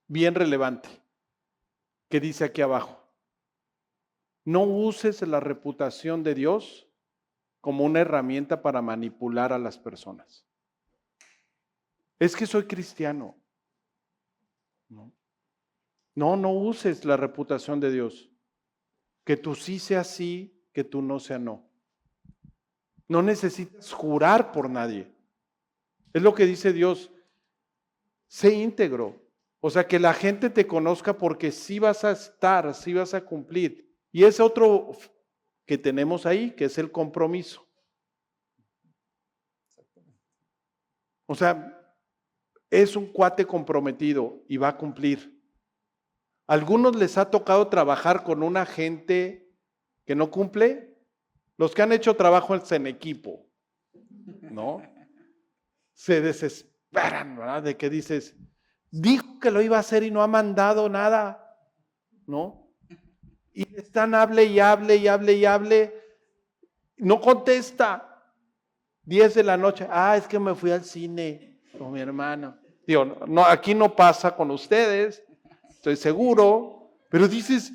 bien relevante que dice aquí abajo. No uses la reputación de Dios como una herramienta para manipular a las personas. Es que soy cristiano. No uses la reputación de Dios. Que tú sí sea sí, que tú no sea no. No necesitas jurar por nadie. Es lo que dice Dios. Sé íntegro. O sea, que la gente te conozca porque sí vas a estar, sí vas a cumplir. Y es otro que tenemos ahí, que es el compromiso. O sea, es un cuate comprometido y va a cumplir. A algunos les ha tocado trabajar con una gente que no cumple. Los que han hecho trabajos en equipo, ¿no? Se desesperan, ¿verdad? De que dices, dijo que lo iba a hacer y no ha mandado nada, ¿no? Y están hable y hable y hable y hable, no contesta. 10 de la noche, es que me fui al cine con mi hermano. Digo, no, aquí no pasa con ustedes, estoy seguro, pero dices,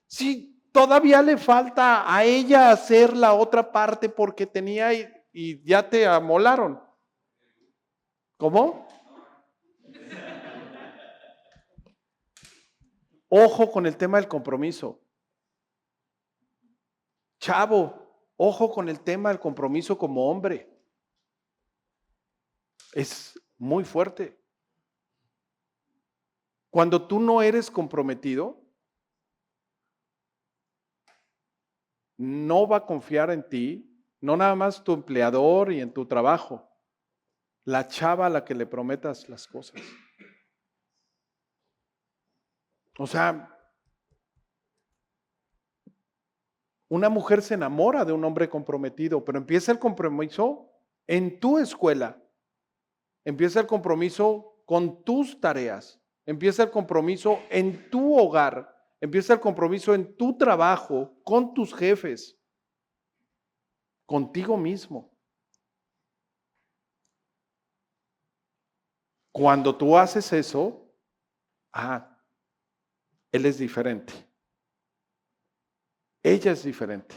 sí, todavía le falta a ella hacer la otra parte porque tenía y ya te amolaron. ¿Cómo? Ojo con el tema del compromiso. Chavo, ojo con el tema del compromiso como hombre. Es muy fuerte. Cuando tú no eres comprometido, no va a confiar en ti, no nada más tu empleador y en tu trabajo, la chava a la que le prometas las cosas. O sea, una mujer se enamora de un hombre comprometido, pero empieza el compromiso en tu escuela, empieza el compromiso con tus tareas, empieza el compromiso en tu hogar, empieza el compromiso en tu trabajo, con tus jefes, contigo mismo. Cuando tú haces eso, él es diferente. Ella es diferente.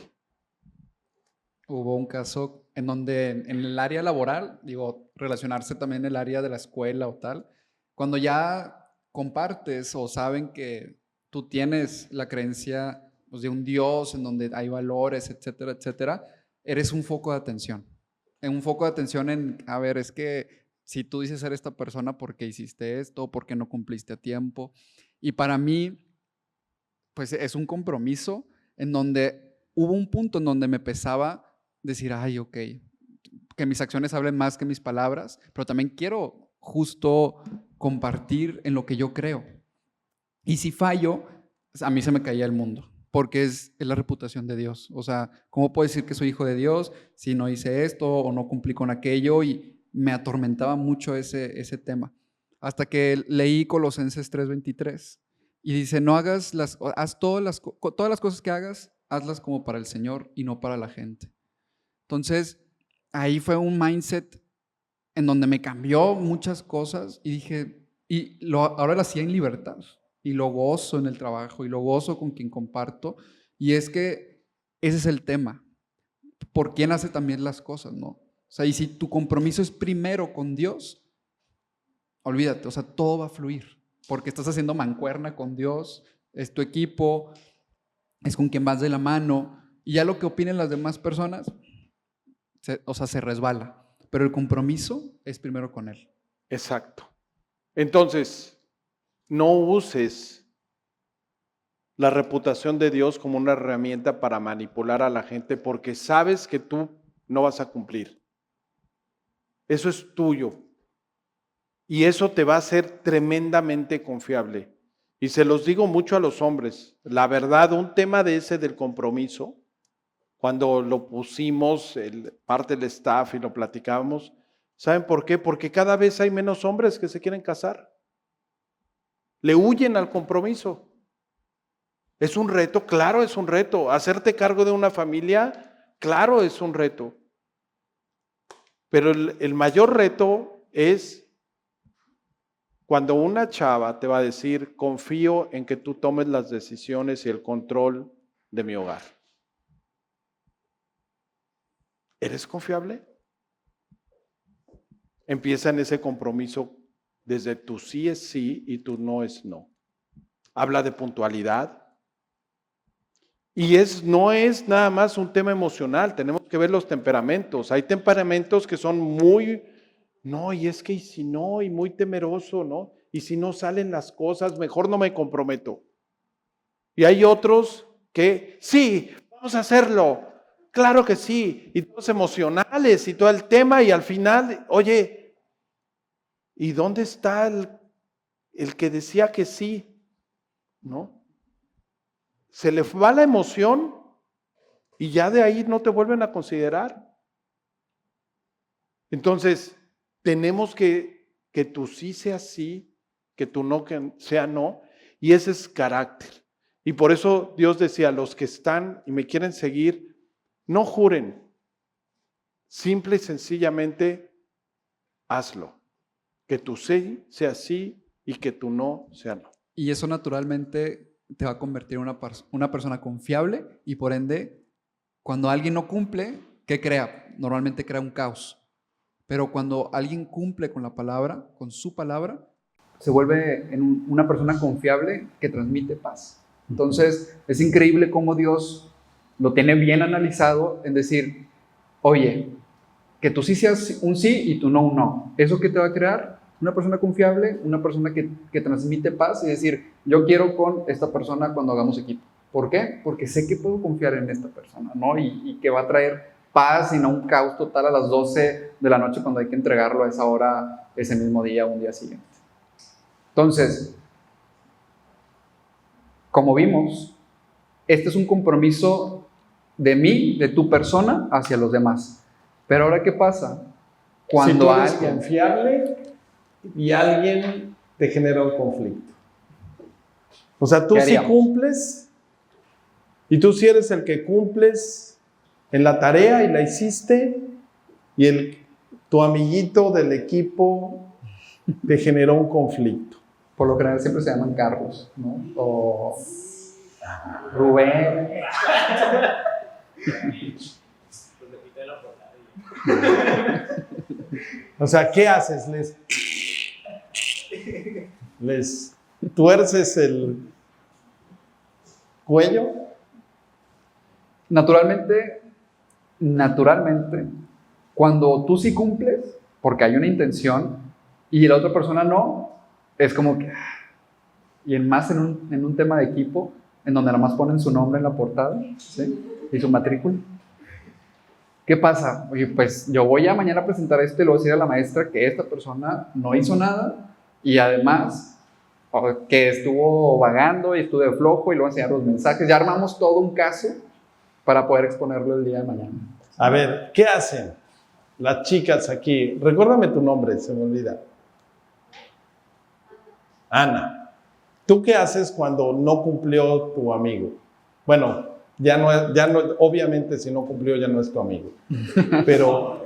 hubo un caso en donde en el área laboral, digo, relacionarse también en el área de la escuela o tal, cuando ya compartes o saben que tú tienes la creencia pues, de un Dios en donde hay valores, etcétera, etcétera, eres un foco de atención. Un foco de atención en, a ver, es que si tú dices ser esta persona, ¿por qué hiciste esto? ¿Por qué no cumpliste a tiempo? Y para mí, pues es un compromiso en donde hubo un punto en donde me pesaba decir, ay, ok, que mis acciones hablen más que mis palabras, pero también quiero justo compartir en lo que yo creo. Y si fallo, a mí se me caía el mundo, porque es la reputación de Dios. O sea, ¿cómo puedo decir que soy hijo de Dios si no hice esto o no cumplí con aquello? Y me atormentaba mucho ese tema. Hasta que leí Colosenses 3:23 y dice, no hagas haz todas las cosas que hagas, hazlas como para el Señor y no para la gente. Entonces, ahí fue un mindset en donde me cambió muchas cosas y dije, ahora lo hacía en libertad y lo gozo en el trabajo y lo gozo con quien comparto. Y es que ese es el tema. ¿Por quién hace también las cosas, no? O sea, y si tu compromiso es primero con Dios, olvídate, o sea, todo va a fluir, porque estás haciendo mancuerna con Dios, es tu equipo, es con quien vas de la mano, y ya lo que opinen las demás personas, se resbala. Pero el compromiso es primero con Él. Exacto. Entonces, no uses la reputación de Dios como una herramienta para manipular a la gente porque sabes que tú no vas a cumplir. Eso es tuyo. Y eso te va a hacer tremendamente confiable. Y se los digo mucho a los hombres. La verdad, un tema de ese del compromiso, cuando lo pusimos, parte del staff y lo platicábamos, ¿saben por qué? Porque cada vez hay menos hombres que se quieren casar. Le huyen al compromiso. ¿Es un reto? Claro, es un reto. Hacerte cargo de una familia, claro, es un reto. Pero el mayor reto es cuando una chava te va a decir, confío en que tú tomes las decisiones y el control de mi hogar. ¿Eres confiable? Empieza en ese compromiso desde tu sí es sí y tu no es no. Habla de puntualidad. Y no es nada más un tema emocional, tenemos que ver los temperamentos. Hay temperamentos que son muy, no, y es que y si no, y muy temeroso, ¿no? Y si no salen las cosas, mejor no me comprometo. Y hay otros que, sí, vamos a hacerlo, claro que sí, y todos emocionales y todo el tema, y al final, oye, ¿y dónde está el que decía que sí? ¿No? Se le va la emoción y ya de ahí no te vuelven a considerar. Entonces, tenemos que tu sí sea sí, que tu no sea no, y ese es carácter. Y por eso Dios decía, los que están y me quieren seguir, no juren, simple y sencillamente hazlo. Que tu sí sea sí y que tu no sea no. Y eso naturalmente te va a convertir en una persona confiable y por ende, cuando alguien no cumple, ¿qué crea? Normalmente crea un caos. Pero cuando alguien cumple con la palabra, con su palabra, se vuelve una persona confiable que transmite paz. Entonces, es increíble cómo Dios lo tiene bien analizado en decir, oye, que tú sí seas un sí y tú no un no. ¿Eso qué te va a crear? Una persona confiable, una persona que transmite paz y decir, yo quiero con esta persona cuando hagamos equipo. ¿Por qué? Porque sé que puedo confiar en esta persona, ¿no? Y que va a traer paz y no un caos total a las 12 de la noche cuando hay que entregarlo a esa hora, ese mismo día o un día siguiente. Entonces, como vimos, este es un compromiso de mí, de tu persona, hacia los demás. Pero ahora, ¿qué pasa? Cuando si tú eres alguien confiable y alguien te genera un conflicto. O sea, tú sí cumples y tú sí eres el que cumples en la tarea y la hiciste y tu amiguito del equipo te generó un conflicto. Por lo general siempre se llaman Carlos, ¿no? O Rubén. O sea, ¿qué haces? ¿Les tuerces el cuello? Naturalmente, cuando tú sí cumples, porque hay una intención, y la otra persona no, es como que... Y más en un tema de equipo, en donde nada más ponen su nombre en la portada, ¿sí? Y su matrícula. ¿Qué pasa? Oye, pues yo voy a mañana a presentar esto y le voy a decir a la maestra que esta persona no hizo nada y además que estuvo vagando y estuvo de flojo y le voy a enseñar los mensajes. Ya armamos todo un caso para poder exponerlo el día de mañana. A ver, ¿qué hacen las chicas aquí? Recuérdame tu nombre, se me olvida. Ana. ¿Tú qué haces cuando no cumplió tu amigo? Bueno, ya no, obviamente si no cumplió ya no es tu amigo. Pero,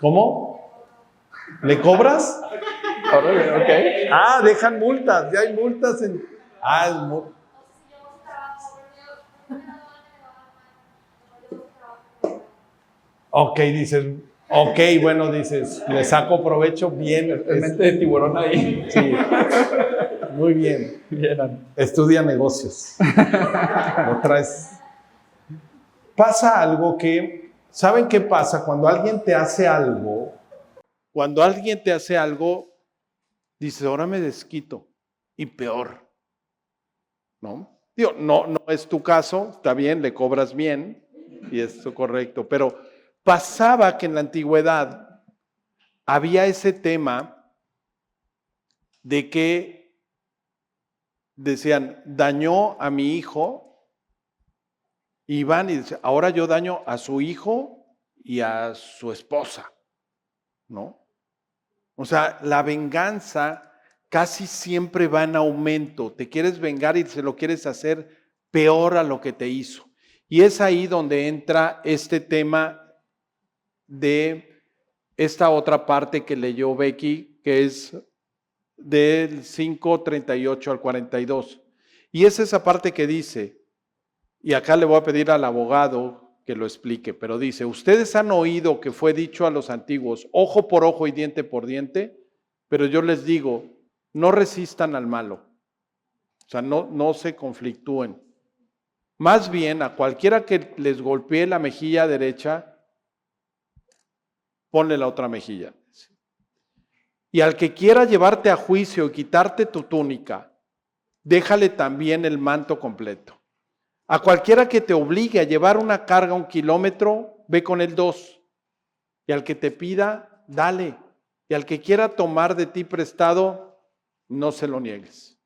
¿cómo? ¿Le cobras? Ok. Ah, dejan multas, ya hay multas en... Ok, dices, ok, bueno, dices, le saco provecho, bien. Es mente de tiburón ahí. Sí, muy bien. Bien. Estudia negocios. Lo traes. Pasa algo que, ¿saben qué pasa? Cuando alguien te hace algo, dices, ahora me desquito. Y peor, ¿no? Digo, no es tu caso, está bien, le cobras bien, y es correcto, pero pasaba que en la antigüedad había ese tema de que decían, dañó a mi hijo, y van y dicen, ahora yo daño a su hijo y a su esposa, ¿no? O sea, la venganza casi siempre va en aumento. Te quieres vengar y se lo quieres hacer peor a lo que te hizo. Y es ahí donde entra este tema de esta otra parte que leyó Becky, que es del 5:38 al 42. Y es esa parte que dice, y acá le voy a pedir al abogado que lo explique, pero dice, ustedes han oído que fue dicho a los antiguos, ojo por ojo y diente por diente, pero yo les digo, no resistan al malo. O sea, no se conflictúen. Más bien, a cualquiera que les golpee la mejilla derecha, ponle la otra mejilla. Y al que quiera llevarte a juicio y quitarte tu túnica, déjale también el manto completo. A cualquiera que te obligue a llevar una carga 1 kilómetro, ve con él 2. Y al que te pida, dale. Y al que quiera tomar de ti prestado, no se lo niegues.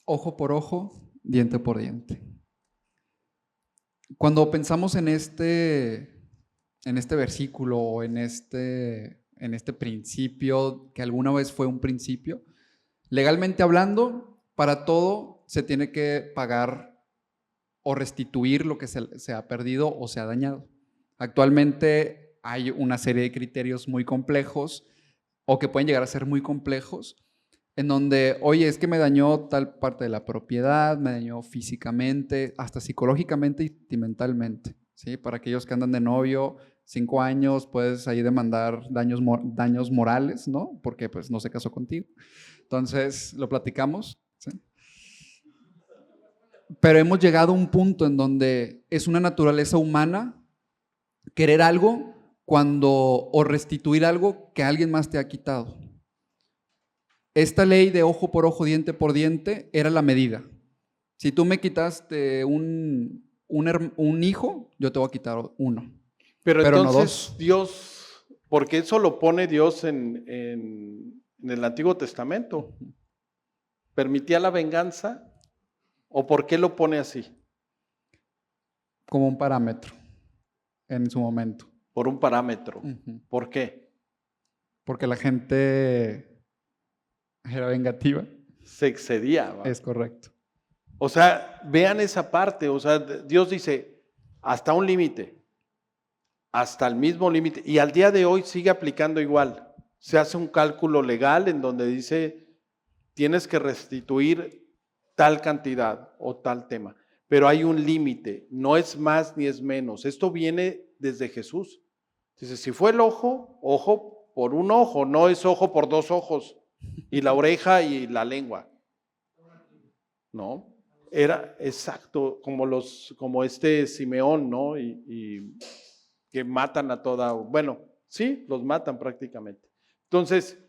Ojo por ojo, diente por diente. Cuando pensamos en este versículo o en este principio, que alguna vez fue un principio, legalmente hablando, para todo se tiene que pagar o restituir lo que se ha perdido o se ha dañado. Actualmente hay una serie de criterios muy complejos o que pueden llegar a ser muy complejos, en donde, oye, es que me dañó tal parte de la propiedad, me dañó físicamente, hasta psicológicamente y sentimentalmente, ¿sí? Para aquellos que andan de novio, 5 años, puedes ahí demandar daños morales, ¿no? Porque pues no se casó contigo. Entonces, lo platicamos, ¿sí? Pero hemos llegado a un punto en donde es una naturaleza humana querer algo o restituir algo que alguien más te ha quitado. Esta ley de ojo por ojo, diente por diente era la medida. Si tú me quitaste un hijo, yo te voy a quitar uno. Pero no entonces 2. Dios, porque eso lo pone Dios en el Antiguo Testamento. ¿Permitía la venganza? ¿O por qué lo pone así? Como un parámetro en su momento. Por un parámetro. ¿Por qué? Porque la gente era vengativa. Se excedía, ¿va? Es correcto. O sea, vean esa parte. O sea, Dios dice, hasta un límite. Hasta el mismo límite. Y al día de hoy sigue aplicando igual. Se hace un cálculo legal en donde dice, tienes que restituir tal cantidad o tal tema. Pero hay un límite, no es más ni es menos. Esto viene desde Jesús. Dice, si fue el ojo, ojo por un ojo, no es ojo por dos ojos, y la oreja y la lengua. ¿No? Era exacto como este Simeón, ¿no? Y que matan a toda, bueno, sí, los matan prácticamente. Entonces,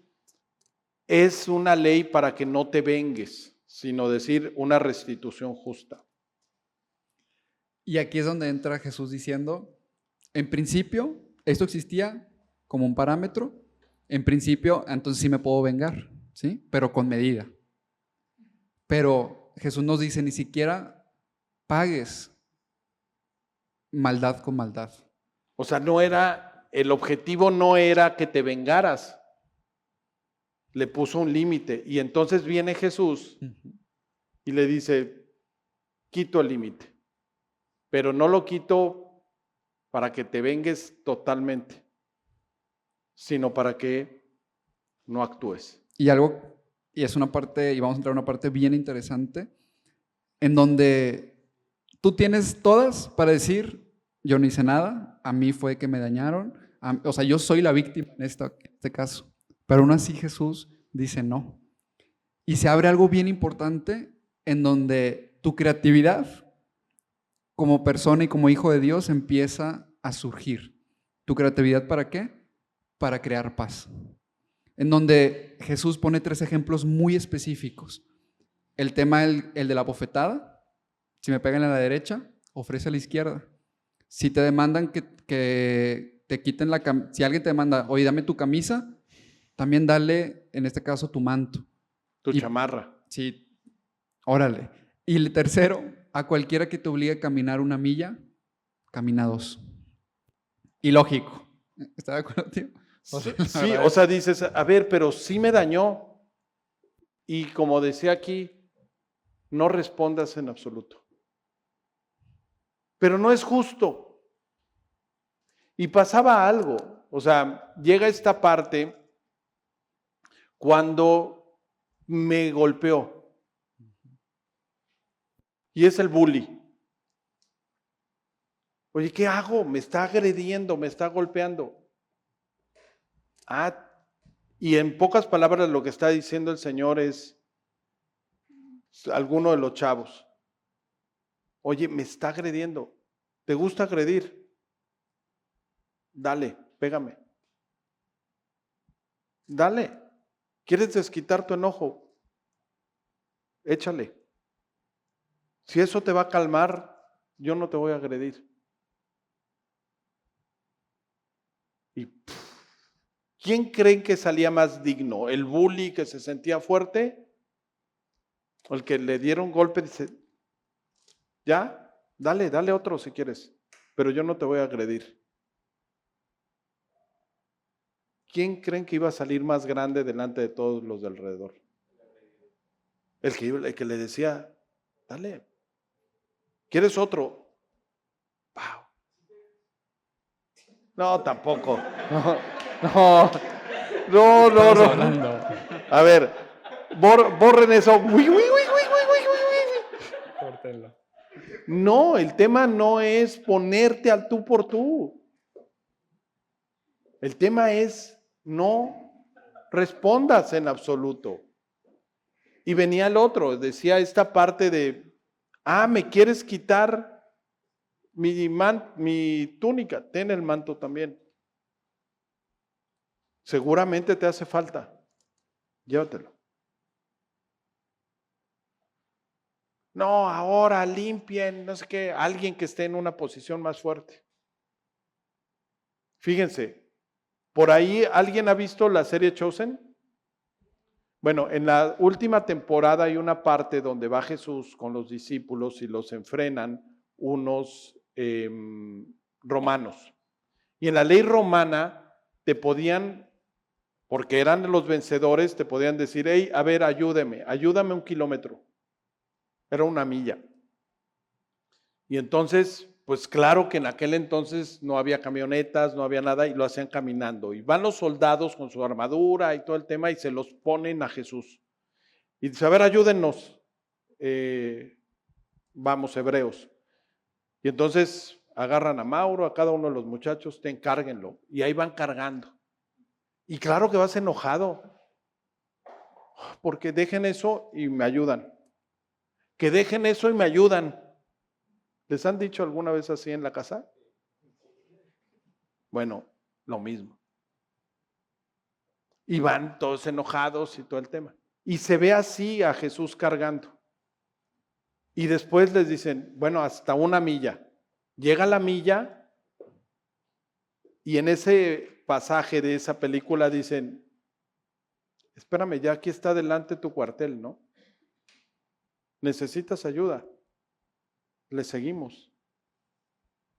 es una ley para que no te vengues, sino decir una restitución justa. Y aquí es donde entra Jesús diciendo, en principio, esto existía como un parámetro, en principio, entonces sí me puedo vengar, ¿sí? Pero con medida. Pero Jesús nos dice, ni siquiera pagues maldad con maldad. O sea, el objetivo no era que te vengaras. Le puso un límite. Y entonces viene Jesús y le dice, quito el límite. Pero no lo quito para que te vengues totalmente, sino para que no actúes. Y es una parte, y vamos a entrar a una parte bien interesante, en donde tú tienes todas para decir, yo no hice nada, a mí fue que me dañaron, o sea, yo soy la víctima en este caso. Pero aún así Jesús dice no. Y se abre algo bien importante en donde tu creatividad como persona y como hijo de Dios empieza a surgir. ¿Tu creatividad para qué? Para crear paz. En donde Jesús pone 3 ejemplos muy específicos. El tema, el de la bofetada, si me pegan a la derecha, ofrece a la izquierda. Si te demandan que te quiten si alguien te demanda, oye, dame tu camisa, también dale, en este caso, tu manto. Tu chamarra. Sí, órale. Y el tercero, a cualquiera que te obligue a caminar 1 milla, camina 2. Ilógico. ¿Está de acuerdo, tío? Sí, o sea, dices, a ver, pero sí me dañó. Y como decía aquí, no respondas en absoluto. Pero no es justo. Y pasaba algo. O sea, llega esta parte cuando me golpeó. Y es el bully. Oye, ¿qué hago? Me está agrediendo, me está golpeando. Y en pocas palabras lo que está diciendo el Señor es alguno de los chavos. Oye, me está agrediendo. ¿Te gusta agredir? Dale, pégame. Dale. ¿Quieres desquitar tu enojo? Échale. Si eso te va a calmar, yo no te voy a agredir. Y ¿quién creen que salía más digno? ¿El bully que se sentía fuerte? ¿O el que le dieron golpe y dice, ya, dale otro si quieres, pero yo no te voy a agredir? ¿Quién creen que iba a salir más grande delante de todos los de alrededor? El que le decía, dale, ¿quieres otro? ¡Wow! No, tampoco. No. A ver, borren eso. No, el tema no es ponerte al tú por tú. El tema es no respondas en absoluto. Y venía el otro, decía esta parte de, ¿me quieres quitar mi túnica? Ten el manto también. Seguramente te hace falta. Llévatelo. No, ahora limpien, no sé qué, alguien que esté en una posición más fuerte. Fíjense, por ahí, ¿alguien ha visto la serie Chosen? Bueno, en la última temporada hay una parte donde va Jesús con los discípulos y los enfrenan unos romanos. Y en la ley romana te podían, porque eran los vencedores, te podían decir, hey, a ver, ayúdame 1 kilómetro. Era 1 milla. Y entonces, pues claro que en aquel entonces no había camionetas, no había nada y lo hacían caminando. Y van los soldados con su armadura y todo el tema y se los ponen a Jesús. Y dice, a ver, ayúdennos. vamos, hebreos. Y entonces agarran a Mauro, a cada uno de los muchachos, encárguenlo. Y ahí van cargando. Y claro que vas enojado, porque dejen eso y me ayudan. Que dejen eso y me ayudan. ¿Les han dicho alguna vez así en la casa? Bueno, lo mismo. Y van todos enojados y todo el tema. Y se ve así a Jesús cargando. Y después les dicen, bueno, hasta una milla. Llega la milla y en ese pasaje de esa película dicen, espérame, ya aquí está delante tu cuartel, ¿no? ¿Necesitas ayuda? Le seguimos.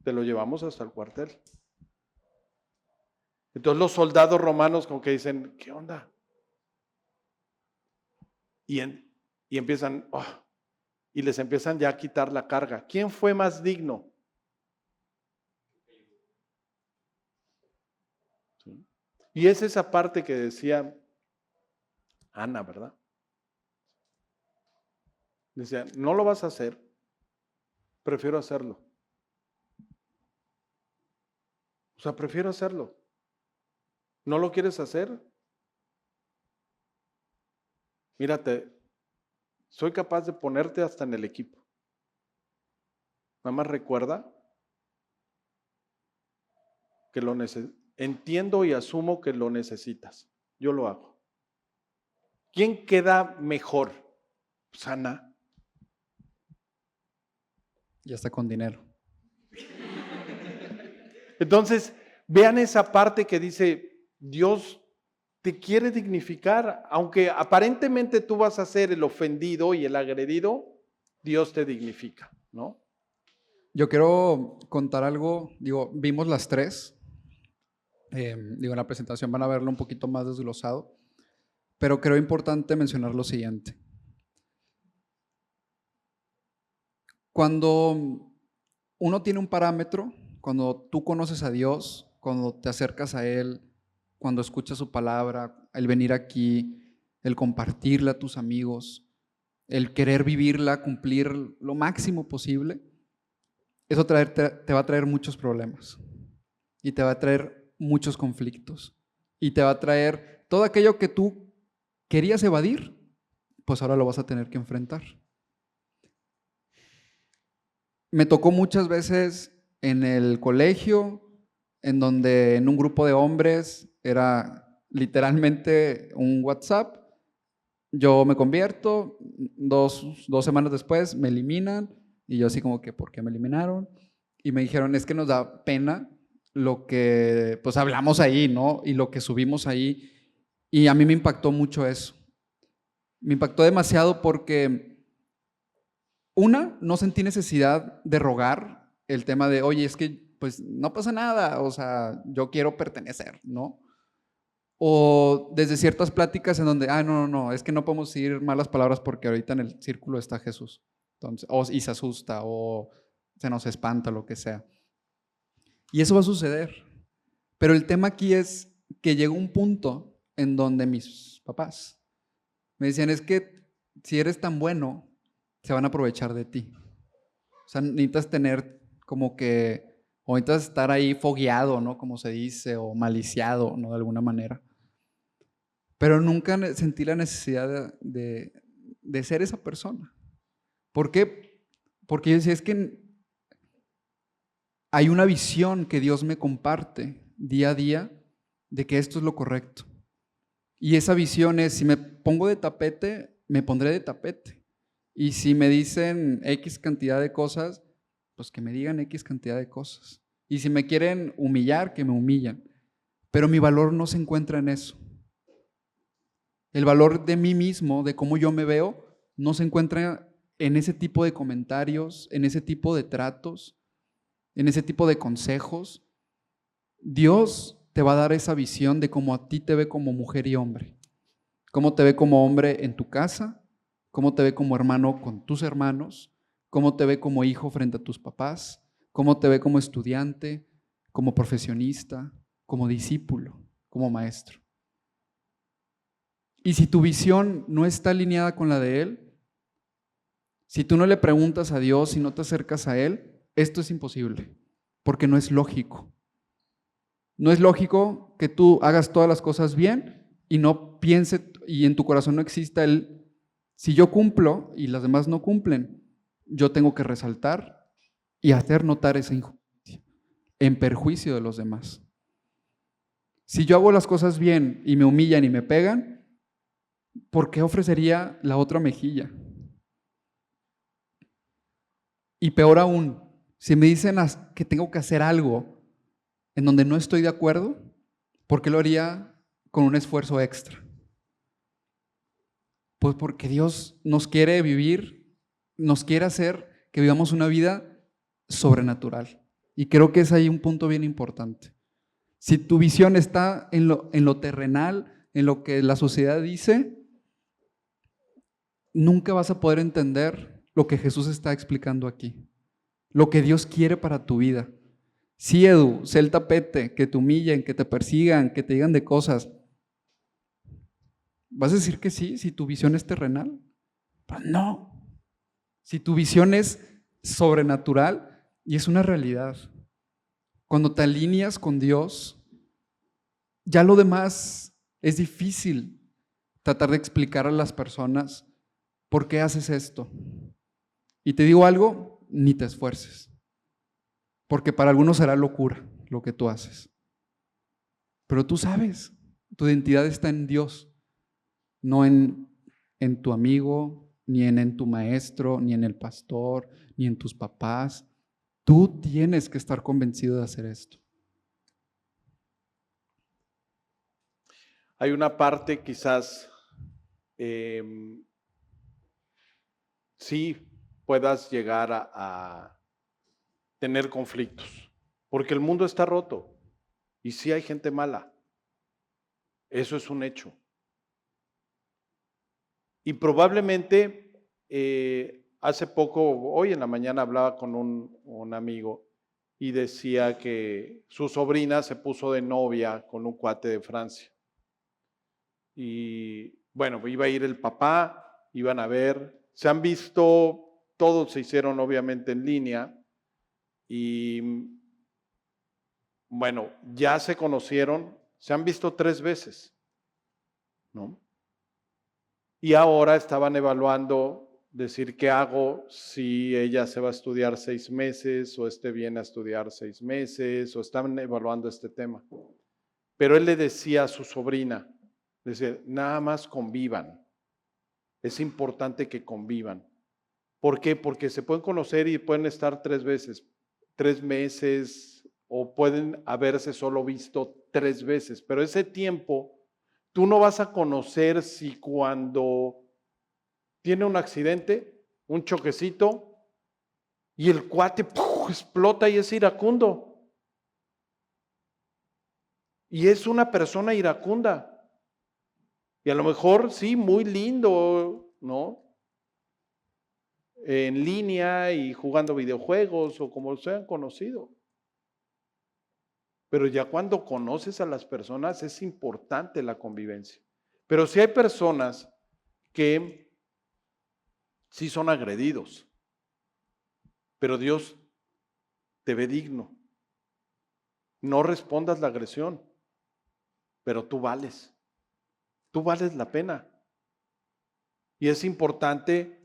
Te lo llevamos hasta el cuartel. Entonces los soldados romanos como que dicen, ¿qué onda? Y empiezan, y les empiezan ya a quitar la carga. ¿Quién fue más digno? ¿Sí? Y es esa parte que decía Ana, ¿verdad? Decía, no lo vas a hacer, prefiero hacerlo. O sea, prefiero hacerlo. ¿No lo quieres hacer? Mírate, soy capaz de ponerte hasta en el equipo. Nada más recuerda que entiendo y asumo que lo necesitas. Yo lo hago. ¿Quién queda mejor? Pues Ana. Ya está con dinero. Entonces, vean esa parte que dice, Dios te quiere dignificar, aunque aparentemente tú vas a ser el ofendido y el agredido, Dios te dignifica, ¿no? Yo quiero contar algo, vimos las tres, en la presentación van a verlo un poquito más desglosado, pero creo importante mencionar lo siguiente. Cuando uno tiene un parámetro, cuando tú conoces a Dios, cuando te acercas a Él, cuando escuchas su palabra, el venir aquí, el compartirla a tus amigos, el querer vivirla, cumplir lo máximo posible, eso te va a traer muchos problemas y te va a traer muchos conflictos y te va a traer todo aquello que tú querías evadir, pues ahora lo vas a tener que enfrentar. Me tocó muchas veces en el colegio, en donde en un grupo de hombres era literalmente un WhatsApp, yo me convierto, dos semanas después me eliminan y yo así como que, ¿por qué me eliminaron? Y me dijeron, es que nos da pena lo que pues hablamos ahí, ¿no? Y lo que subimos ahí. Y a mí me impactó mucho eso. Me impactó demasiado porque, no sentí necesidad de rogar el tema de, oye, es que pues no pasa nada, o sea, yo quiero pertenecer, ¿no? O desde ciertas pláticas en donde, no, es que no podemos decir malas palabras porque ahorita en el círculo está Jesús. Entonces, y se asusta, o se nos espanta, lo que sea. Y eso va a suceder. Pero el tema aquí es que llegó un punto en donde mis papás me decían, es que si eres tan bueno, se van a aprovechar de ti. O sea, necesitas tener como que, o necesitas estar ahí fogueado, ¿no? Como se dice, o maliciado, ¿no? De alguna manera. Pero nunca sentí la necesidad de ser esa persona. ¿Por qué? Porque yo decía, es que hay una visión que Dios me comparte día a día de que esto es lo correcto. Y esa visión es, si me pongo de tapete, me pondré de tapete. Y si me dicen X cantidad de cosas, pues que me digan X cantidad de cosas. Y si me quieren humillar, que me humillan. Pero mi valor no se encuentra en eso. El valor de mí mismo, de cómo yo me veo, no se encuentra en ese tipo de comentarios, en ese tipo de tratos, en ese tipo de consejos. Dios te va a dar esa visión de cómo a ti te ve como mujer y hombre. Cómo te ve como hombre en tu casa, cómo te ve como hermano con tus hermanos, cómo te ve como hijo frente a tus papás, cómo te ve como estudiante, como profesionista, como discípulo, como maestro. Y si tu visión no está alineada con la de Él, Si tú no le preguntas a Dios, si no te acercas a Él, esto es imposible, porque no es lógico. No es lógico que tú hagas todas las cosas bien y no piense y en tu corazón no exista el, si yo cumplo y las demás no cumplen, yo tengo que resaltar y hacer notar esa injusticia en perjuicio de los demás. Si yo hago las cosas bien y me humillan y me pegan, ¿por qué ofrecería la otra mejilla? Y peor aún, si me dicen que tengo que hacer algo en donde no estoy de acuerdo, ¿por qué lo haría con un esfuerzo extra? Pues porque Dios nos quiere vivir, nos quiere hacer que vivamos una vida sobrenatural. Y creo que es ahí un punto bien importante. Si tu visión está en lo terrenal, en lo que la sociedad dice, nunca vas a poder entender lo que Jesús está explicando aquí, lo que Dios quiere para tu vida. Sí, Edu, sé el tapete, que te humillen, que te persigan, que te digan de cosas. ¿Vas a decir que sí si tu visión es terrenal? Pues no. Si tu visión es sobrenatural y es una realidad. Cuando te alineas con Dios, ya lo demás es difícil tratar de explicar a las personas por qué haces esto. Y te digo algo, ni te esfuerces. Porque para algunos será locura lo que tú haces. Pero tú sabes, tu identidad está en Dios, no en tu amigo, ni en tu maestro, ni en el pastor, ni en tus papás. Tú tienes que estar convencido de hacer esto. Hay una parte quizás sí puedas llegar a tener conflictos, porque el mundo está roto y sí hay gente mala. Eso es un hecho. Y probablemente hace poco, hoy en la mañana hablaba con un amigo y decía que su sobrina se puso de novia con un cuate de Francia. Y bueno, iba a ir el papá, iban a ver, se han visto, todos se hicieron obviamente en línea y bueno, ya se conocieron, se han visto 3 veces, ¿no? Y ahora estaban evaluando decir qué hago si ella se va a estudiar 6 meses o este viene a estudiar 6 meses o estaban evaluando este tema. Pero él le decía a su sobrina, decía, nada más convivan. Es importante que convivan. ¿Por qué? Porque se pueden conocer y pueden estar 3 veces, 3 meses o pueden haberse solo visto 3 veces, pero ese tiempo tú no vas a conocer si cuando tiene un accidente, un choquecito, y el cuate explota y es iracundo. Y es una persona iracunda. Y a lo mejor sí, muy lindo, ¿no? En línea y jugando videojuegos o como se han conocido. Pero ya cuando conoces a las personas es importante la convivencia. Pero si hay personas que sí son agredidos, pero Dios te ve digno. No respondas la agresión, pero tú vales la pena. Y es importante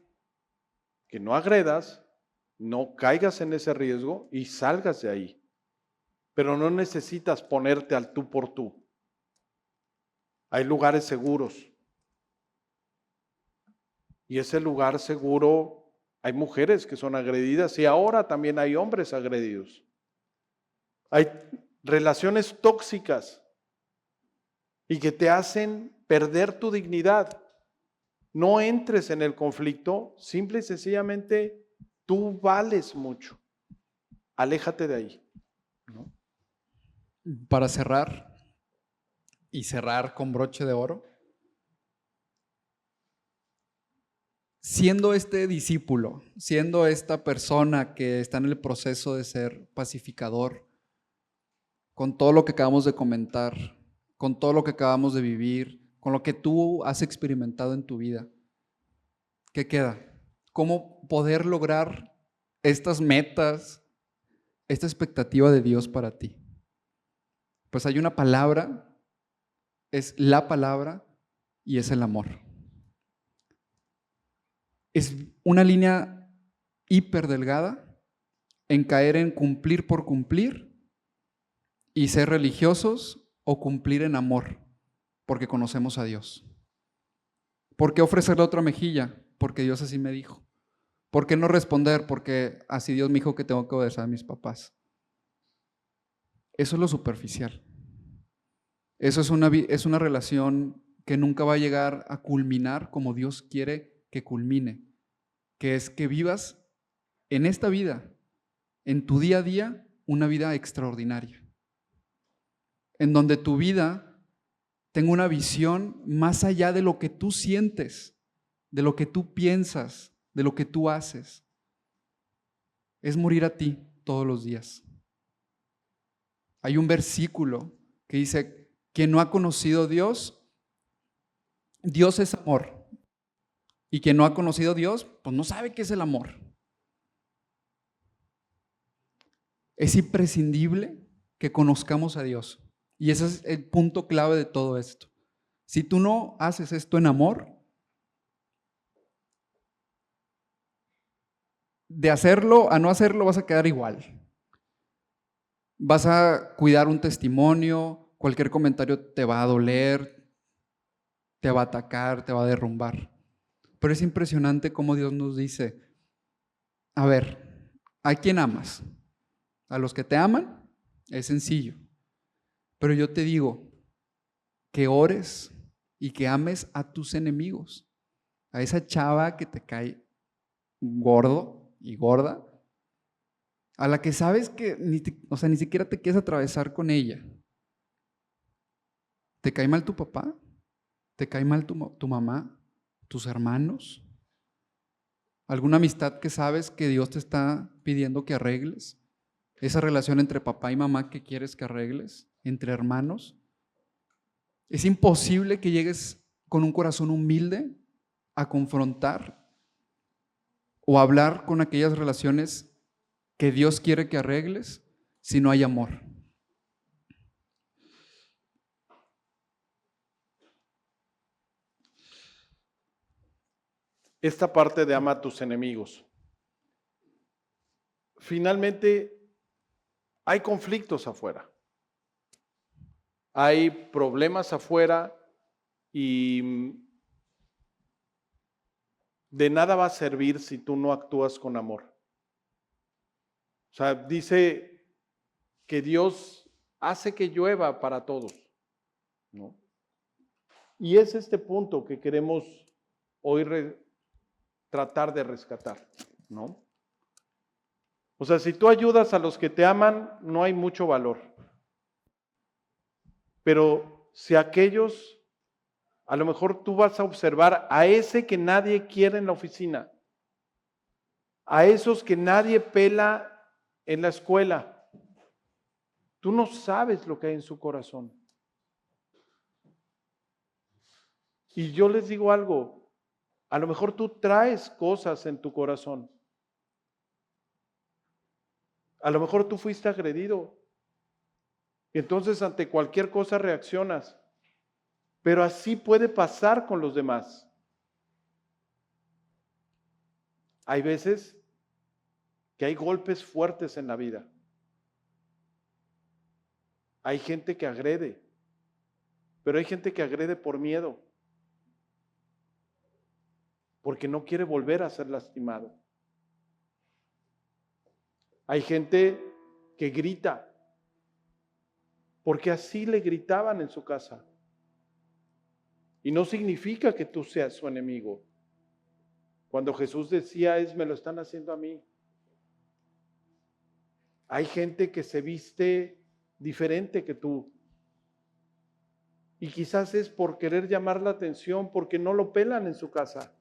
que no agredas, no caigas en ese riesgo y salgas de ahí. Pero no necesitas ponerte al tú por tú. Hay lugares seguros. Y ese lugar seguro, hay mujeres que son agredidas y ahora también hay hombres agredidos. Hay relaciones tóxicas y que te hacen perder tu dignidad. No entres en el conflicto, simple y sencillamente tú vales mucho. Aléjate de ahí, ¿no? Para cerrar, y cerrar con broche de oro, siendo este discípulo, siendo esta persona que está en el proceso de ser pacificador, con todo lo que acabamos de comentar, con todo lo que acabamos de vivir, con lo que tú has experimentado en tu vida, ¿qué queda? cómo poder lograr estas metas, esta expectativa de Dios para ti. Pues hay una palabra, es la palabra y es el amor. Es una línea hiper delgada en caer en cumplir por cumplir y ser religiosos o cumplir en amor porque conocemos a Dios. ¿Por qué ofrecerle otra mejilla? Porque Dios así me dijo. ¿Por qué no responder? Porque así Dios me dijo que tengo que obedecer a mis papás. Eso es lo superficial. Eso es una relación que nunca va a llegar a culminar como Dios quiere que culmine, que es que vivas en esta vida, en tu día a día, una vida extraordinaria, en donde tu vida tenga una visión más allá de lo que tú sientes, de lo que tú piensas, de lo que tú haces. Es morir a ti todos los días. Hay un versículo que dice: quien no ha conocido a Dios, Dios es amor. Y quien no ha conocido a Dios, pues no sabe qué es el amor. Es imprescindible que conozcamos a Dios. Y ese es el punto clave de todo esto. Si tú no haces esto en amor, de hacerlo a no hacerlo vas a quedar igual. Vas a cuidar un testimonio, cualquier comentario te va a doler, te va a atacar, te va a derrumbar. Pero es impresionante cómo Dios nos dice: a ver, ¿a quién amas? A los que te aman, es sencillo. Pero yo te digo que ores y que ames a tus enemigos, a esa chava que te cae gordo y gorda, a la que sabes que ni siquiera te quieres atravesar con ella. ¿Te cae mal tu papá? ¿Te cae mal tu mamá? ¿Tus hermanos? ¿Alguna amistad que sabes que Dios te está pidiendo que arregles? ¿Esa relación entre papá y mamá que quieres que arregles? ¿Entre hermanos? Es imposible que llegues con un corazón humilde a confrontar o a hablar con aquellas relaciones que Dios quiere que arregles si no hay amor. Esta parte de ama a tus enemigos. Finalmente, hay conflictos afuera. Hay problemas afuera y de nada va a servir si tú no actúas con amor. O sea, dice que Dios hace que llueva para todos, ¿no? Y es este punto que queremos hoy tratar de rescatar, ¿no? O sea, si tú ayudas a los que te aman, no hay mucho valor. Pero si aquellos, a lo mejor tú vas a observar a ese que nadie quiere en la oficina, a esos que nadie pela en la escuela, tú no sabes lo que hay en su corazón. Y yo les digo algo, a lo mejor tú traes cosas en tu corazón. A lo mejor tú fuiste agredido. Entonces ante cualquier cosa reaccionas. Pero así puede pasar con los demás. Hay veces que hay golpes fuertes en la vida. Hay gente que agrede, pero hay gente que agrede por miedo, porque no quiere volver a ser lastimado. Hay gente que grita, porque así le gritaban en su casa. Y no significa que tú seas su enemigo. Cuando Jesús decía me lo están haciendo a mí. Hay gente que se viste diferente que tú. Y quizás es por querer llamar la atención, porque no lo pelan en su casa.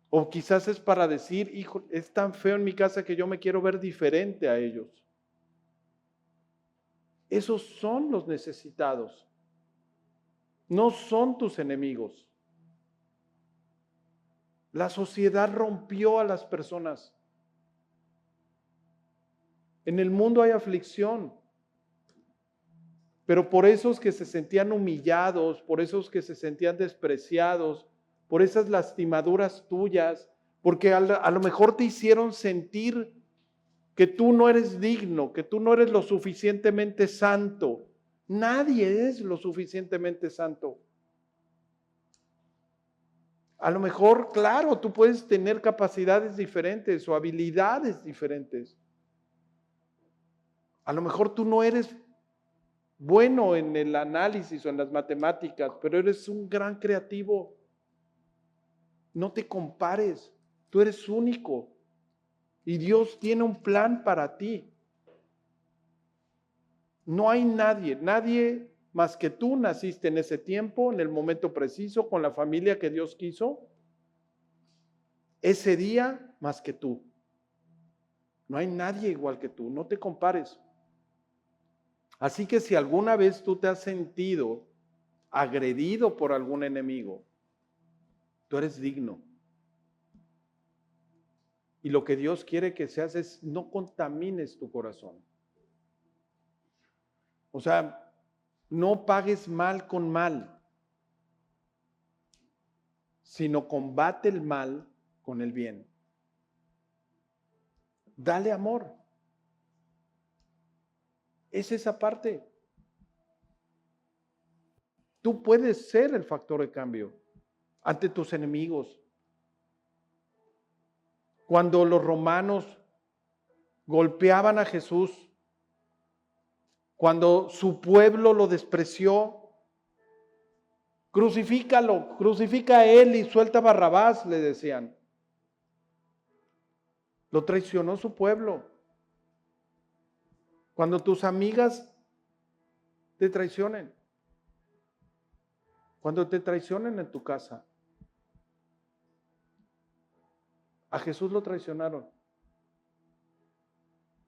O quizás es para decir, hijo, es tan feo en mi casa que yo me quiero ver diferente a ellos. Esos son los necesitados. No son tus enemigos. La sociedad rompió a las personas. En el mundo hay aflicción, pero por esos que se sentían humillados, por esos que se sentían despreciados, por esas lastimaduras tuyas, porque a lo mejor te hicieron sentir que tú no eres digno, que tú no eres lo suficientemente santo. Nadie es lo suficientemente santo. A lo mejor, claro, tú puedes tener capacidades diferentes o habilidades diferentes. A lo mejor tú no eres bueno en el análisis o en las matemáticas, pero eres un gran creativo. No te compares, tú eres único y Dios tiene un plan para ti. No hay nadie más que tú naciste en ese tiempo, en el momento preciso, con la familia que Dios quiso. Ese día más que tú. No hay nadie igual que tú, no te compares. Así que si alguna vez tú te has sentido agredido por algún enemigo, tú eres digno. Y lo que Dios quiere que seas es no contamines tu corazón. O sea, no pagues mal con mal, sino combate el mal con el bien. Dale amor. Es esa parte. Tú puedes ser el factor de cambio ante tus enemigos. Cuando los romanos golpeaban a Jesús, cuando su pueblo lo despreció, crucifícalo, crucifica a él y suelta a Barrabás, le decían. Lo traicionó su pueblo. Cuando tus amigas te traicionen, cuando te traicionen en tu casa, a Jesús lo traicionaron.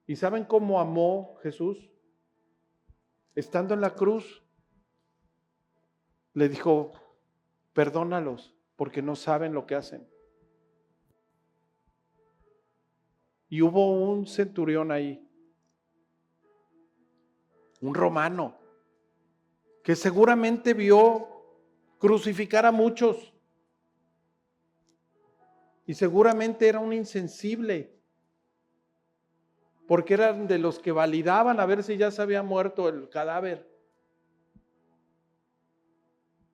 ¿Y saben cómo amó Jesús? Estando en la cruz, le dijo, perdónalos porque no saben lo que hacen. Y hubo un centurión ahí, un romano, que seguramente vio crucificar a muchos. Y seguramente era un insensible, porque eran de los que validaban a ver si ya se había muerto el cadáver.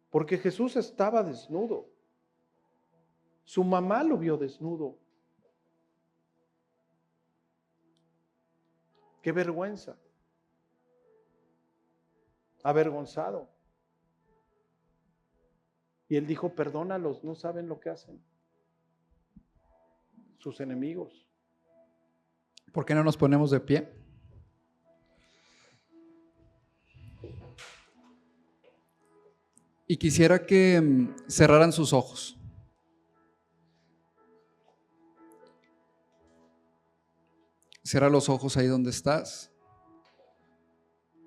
Porque Jesús estaba desnudo. Su mamá lo vio desnudo. Qué vergüenza. Avergonzado. Y él dijo, perdónalos, no saben lo que hacen. Sus enemigos. ¿Por qué no nos ponemos de pie? Y quisiera que cerraran sus ojos. Cierra los ojos ahí donde estás,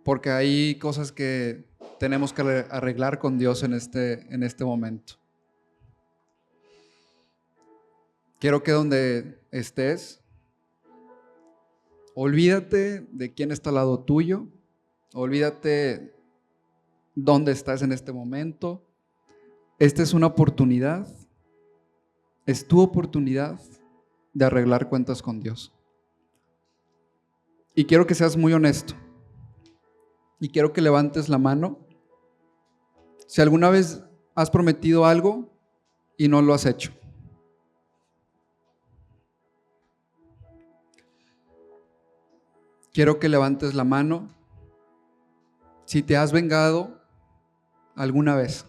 porque hay cosas que tenemos que arreglar con Dios en este momento. Quiero que donde estés, olvídate de quién está al lado tuyo, olvídate dónde estás en este momento. Esta es una oportunidad, es tu oportunidad de arreglar cuentas con Dios. Y quiero que seas muy honesto. Y quiero que levantes la mano. Si alguna vez has prometido algo y no lo has hecho. Quiero que levantes la mano si te has vengado alguna vez.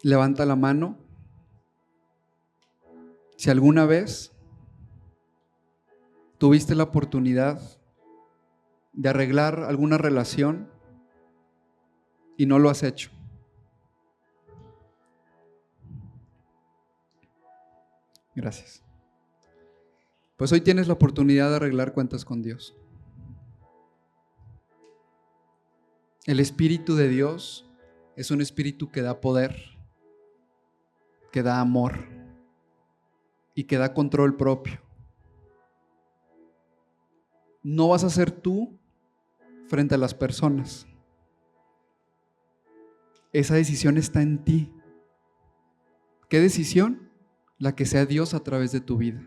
Levanta la mano si alguna vez tuviste la oportunidad de arreglar alguna relación y no lo has hecho. Gracias. Pues hoy tienes la oportunidad de arreglar cuentas con Dios. El Espíritu de Dios es un espíritu que da poder, que da amor y que da control propio. No vas a ser tú frente a las personas. Esa decisión está en ti. ¿Qué decisión? La que sea Dios a través de tu vida.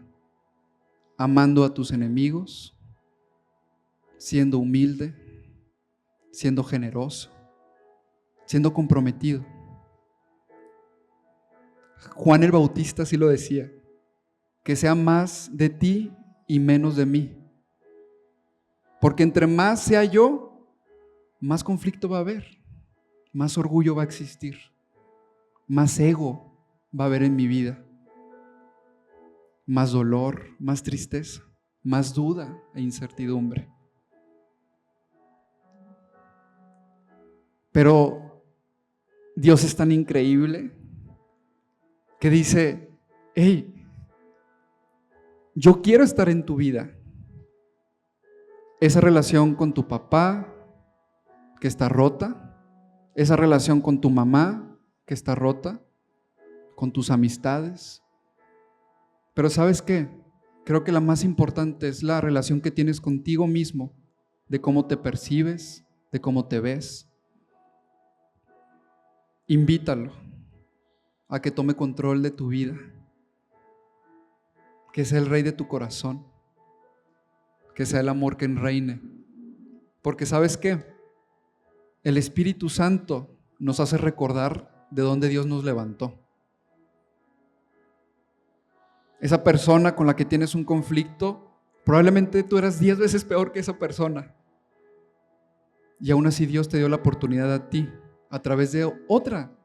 Amando a tus enemigos, siendo humilde, siendo generoso, siendo comprometido. Juan el Bautista sí lo decía, que sea más de ti y menos de mí. Porque entre más sea yo, más conflicto va a haber, más orgullo va a existir, más ego va a haber en mi vida, más dolor, más tristeza, más duda e incertidumbre. Pero Dios es tan increíble que dice, hey, yo quiero estar en tu vida. Esa relación con tu papá que está rota, esa relación con tu mamá que está rota, con tus amistades. Pero ¿sabes qué? Creo que la más importante es la relación que tienes contigo mismo, de cómo te percibes, de cómo te ves. Invítalo a que tome control de tu vida, que sea el rey de tu corazón, que sea el amor que reine. Porque ¿sabes qué? El Espíritu Santo nos hace recordar de dónde Dios nos levantó. Esa persona con la que tienes un conflicto, probablemente tú eras 10 veces peor que esa persona. Y aún así Dios te dio la oportunidad a ti, a través de otra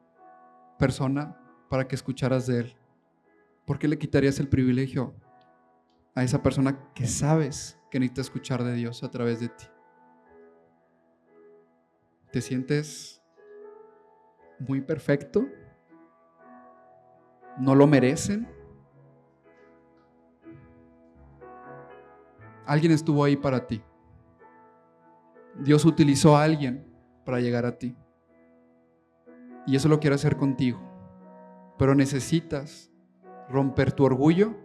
persona, para que escucharas de Él. ¿Por qué le quitarías el privilegio a esa persona que sabes que necesita escuchar de Dios a través de ti? ¿Te sientes muy perfecto? ¿No lo merecen? Alguien estuvo ahí para ti. Dios utilizó a alguien para llegar a ti. Y eso lo quiero hacer contigo. Pero necesitas romper tu orgullo,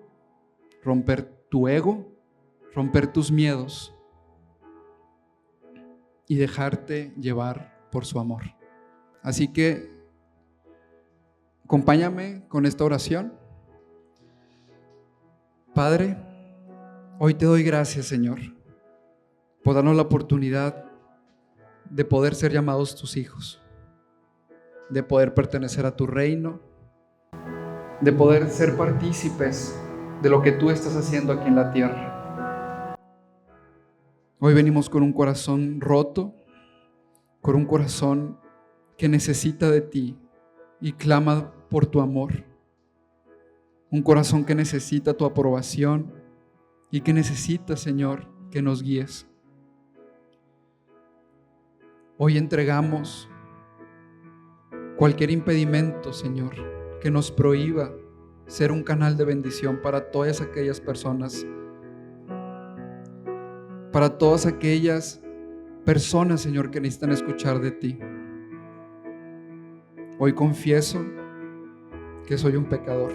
romper tu ego, romper tus miedos y dejarte llevar por su amor. Así que acompáñame con esta oración. Padre, hoy te doy gracias, Señor, por darnos la oportunidad de poder ser llamados tus hijos, de poder pertenecer a tu reino, de poder ser partícipes de lo que tú estás haciendo aquí en la tierra. Hoy venimos con un corazón roto, con un corazón que necesita de ti y clama por tu amor. Un corazón que necesita tu aprobación y que necesita, Señor, que nos guíes. Hoy entregamos cualquier impedimento, Señor, que nos prohíba ser un canal de bendición para todas aquellas personas, para todas aquellas personas, Señor, que necesitan escuchar de ti. Hoy confieso que soy un pecador,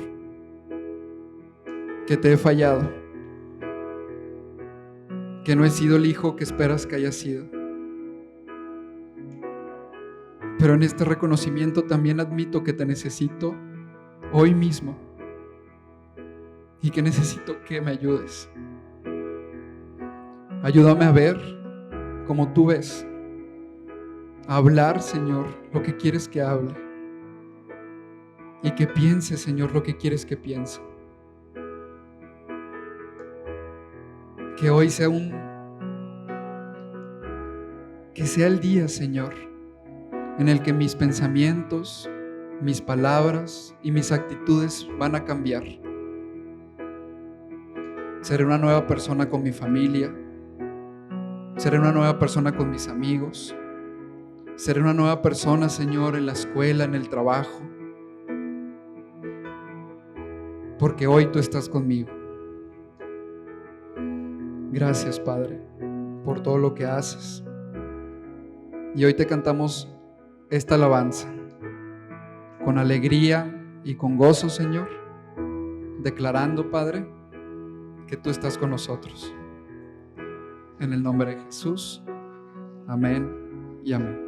que te he fallado, que no he sido el hijo que esperas que haya sido. Pero en este reconocimiento también admito que te necesito hoy mismo y que necesito que me ayudes. Ayúdame a ver como tú ves, a hablar, Señor, lo que quieres que hable y que piense, Señor, lo que quieres que piense. Que hoy sea el día, Señor, en el que mis pensamientos, mis palabras y mis actitudes van a cambiar. Seré una nueva persona con mi familia. Seré una nueva persona con mis amigos. Seré una nueva persona, Señor, en la escuela, en el trabajo. Porque hoy tú estás conmigo. Gracias, Padre, por todo lo que haces. Y hoy te cantamos esta alabanza con alegría y con gozo, Señor, declarando, Padre, que tú estás con nosotros. En el nombre de Jesús. Amén y amén.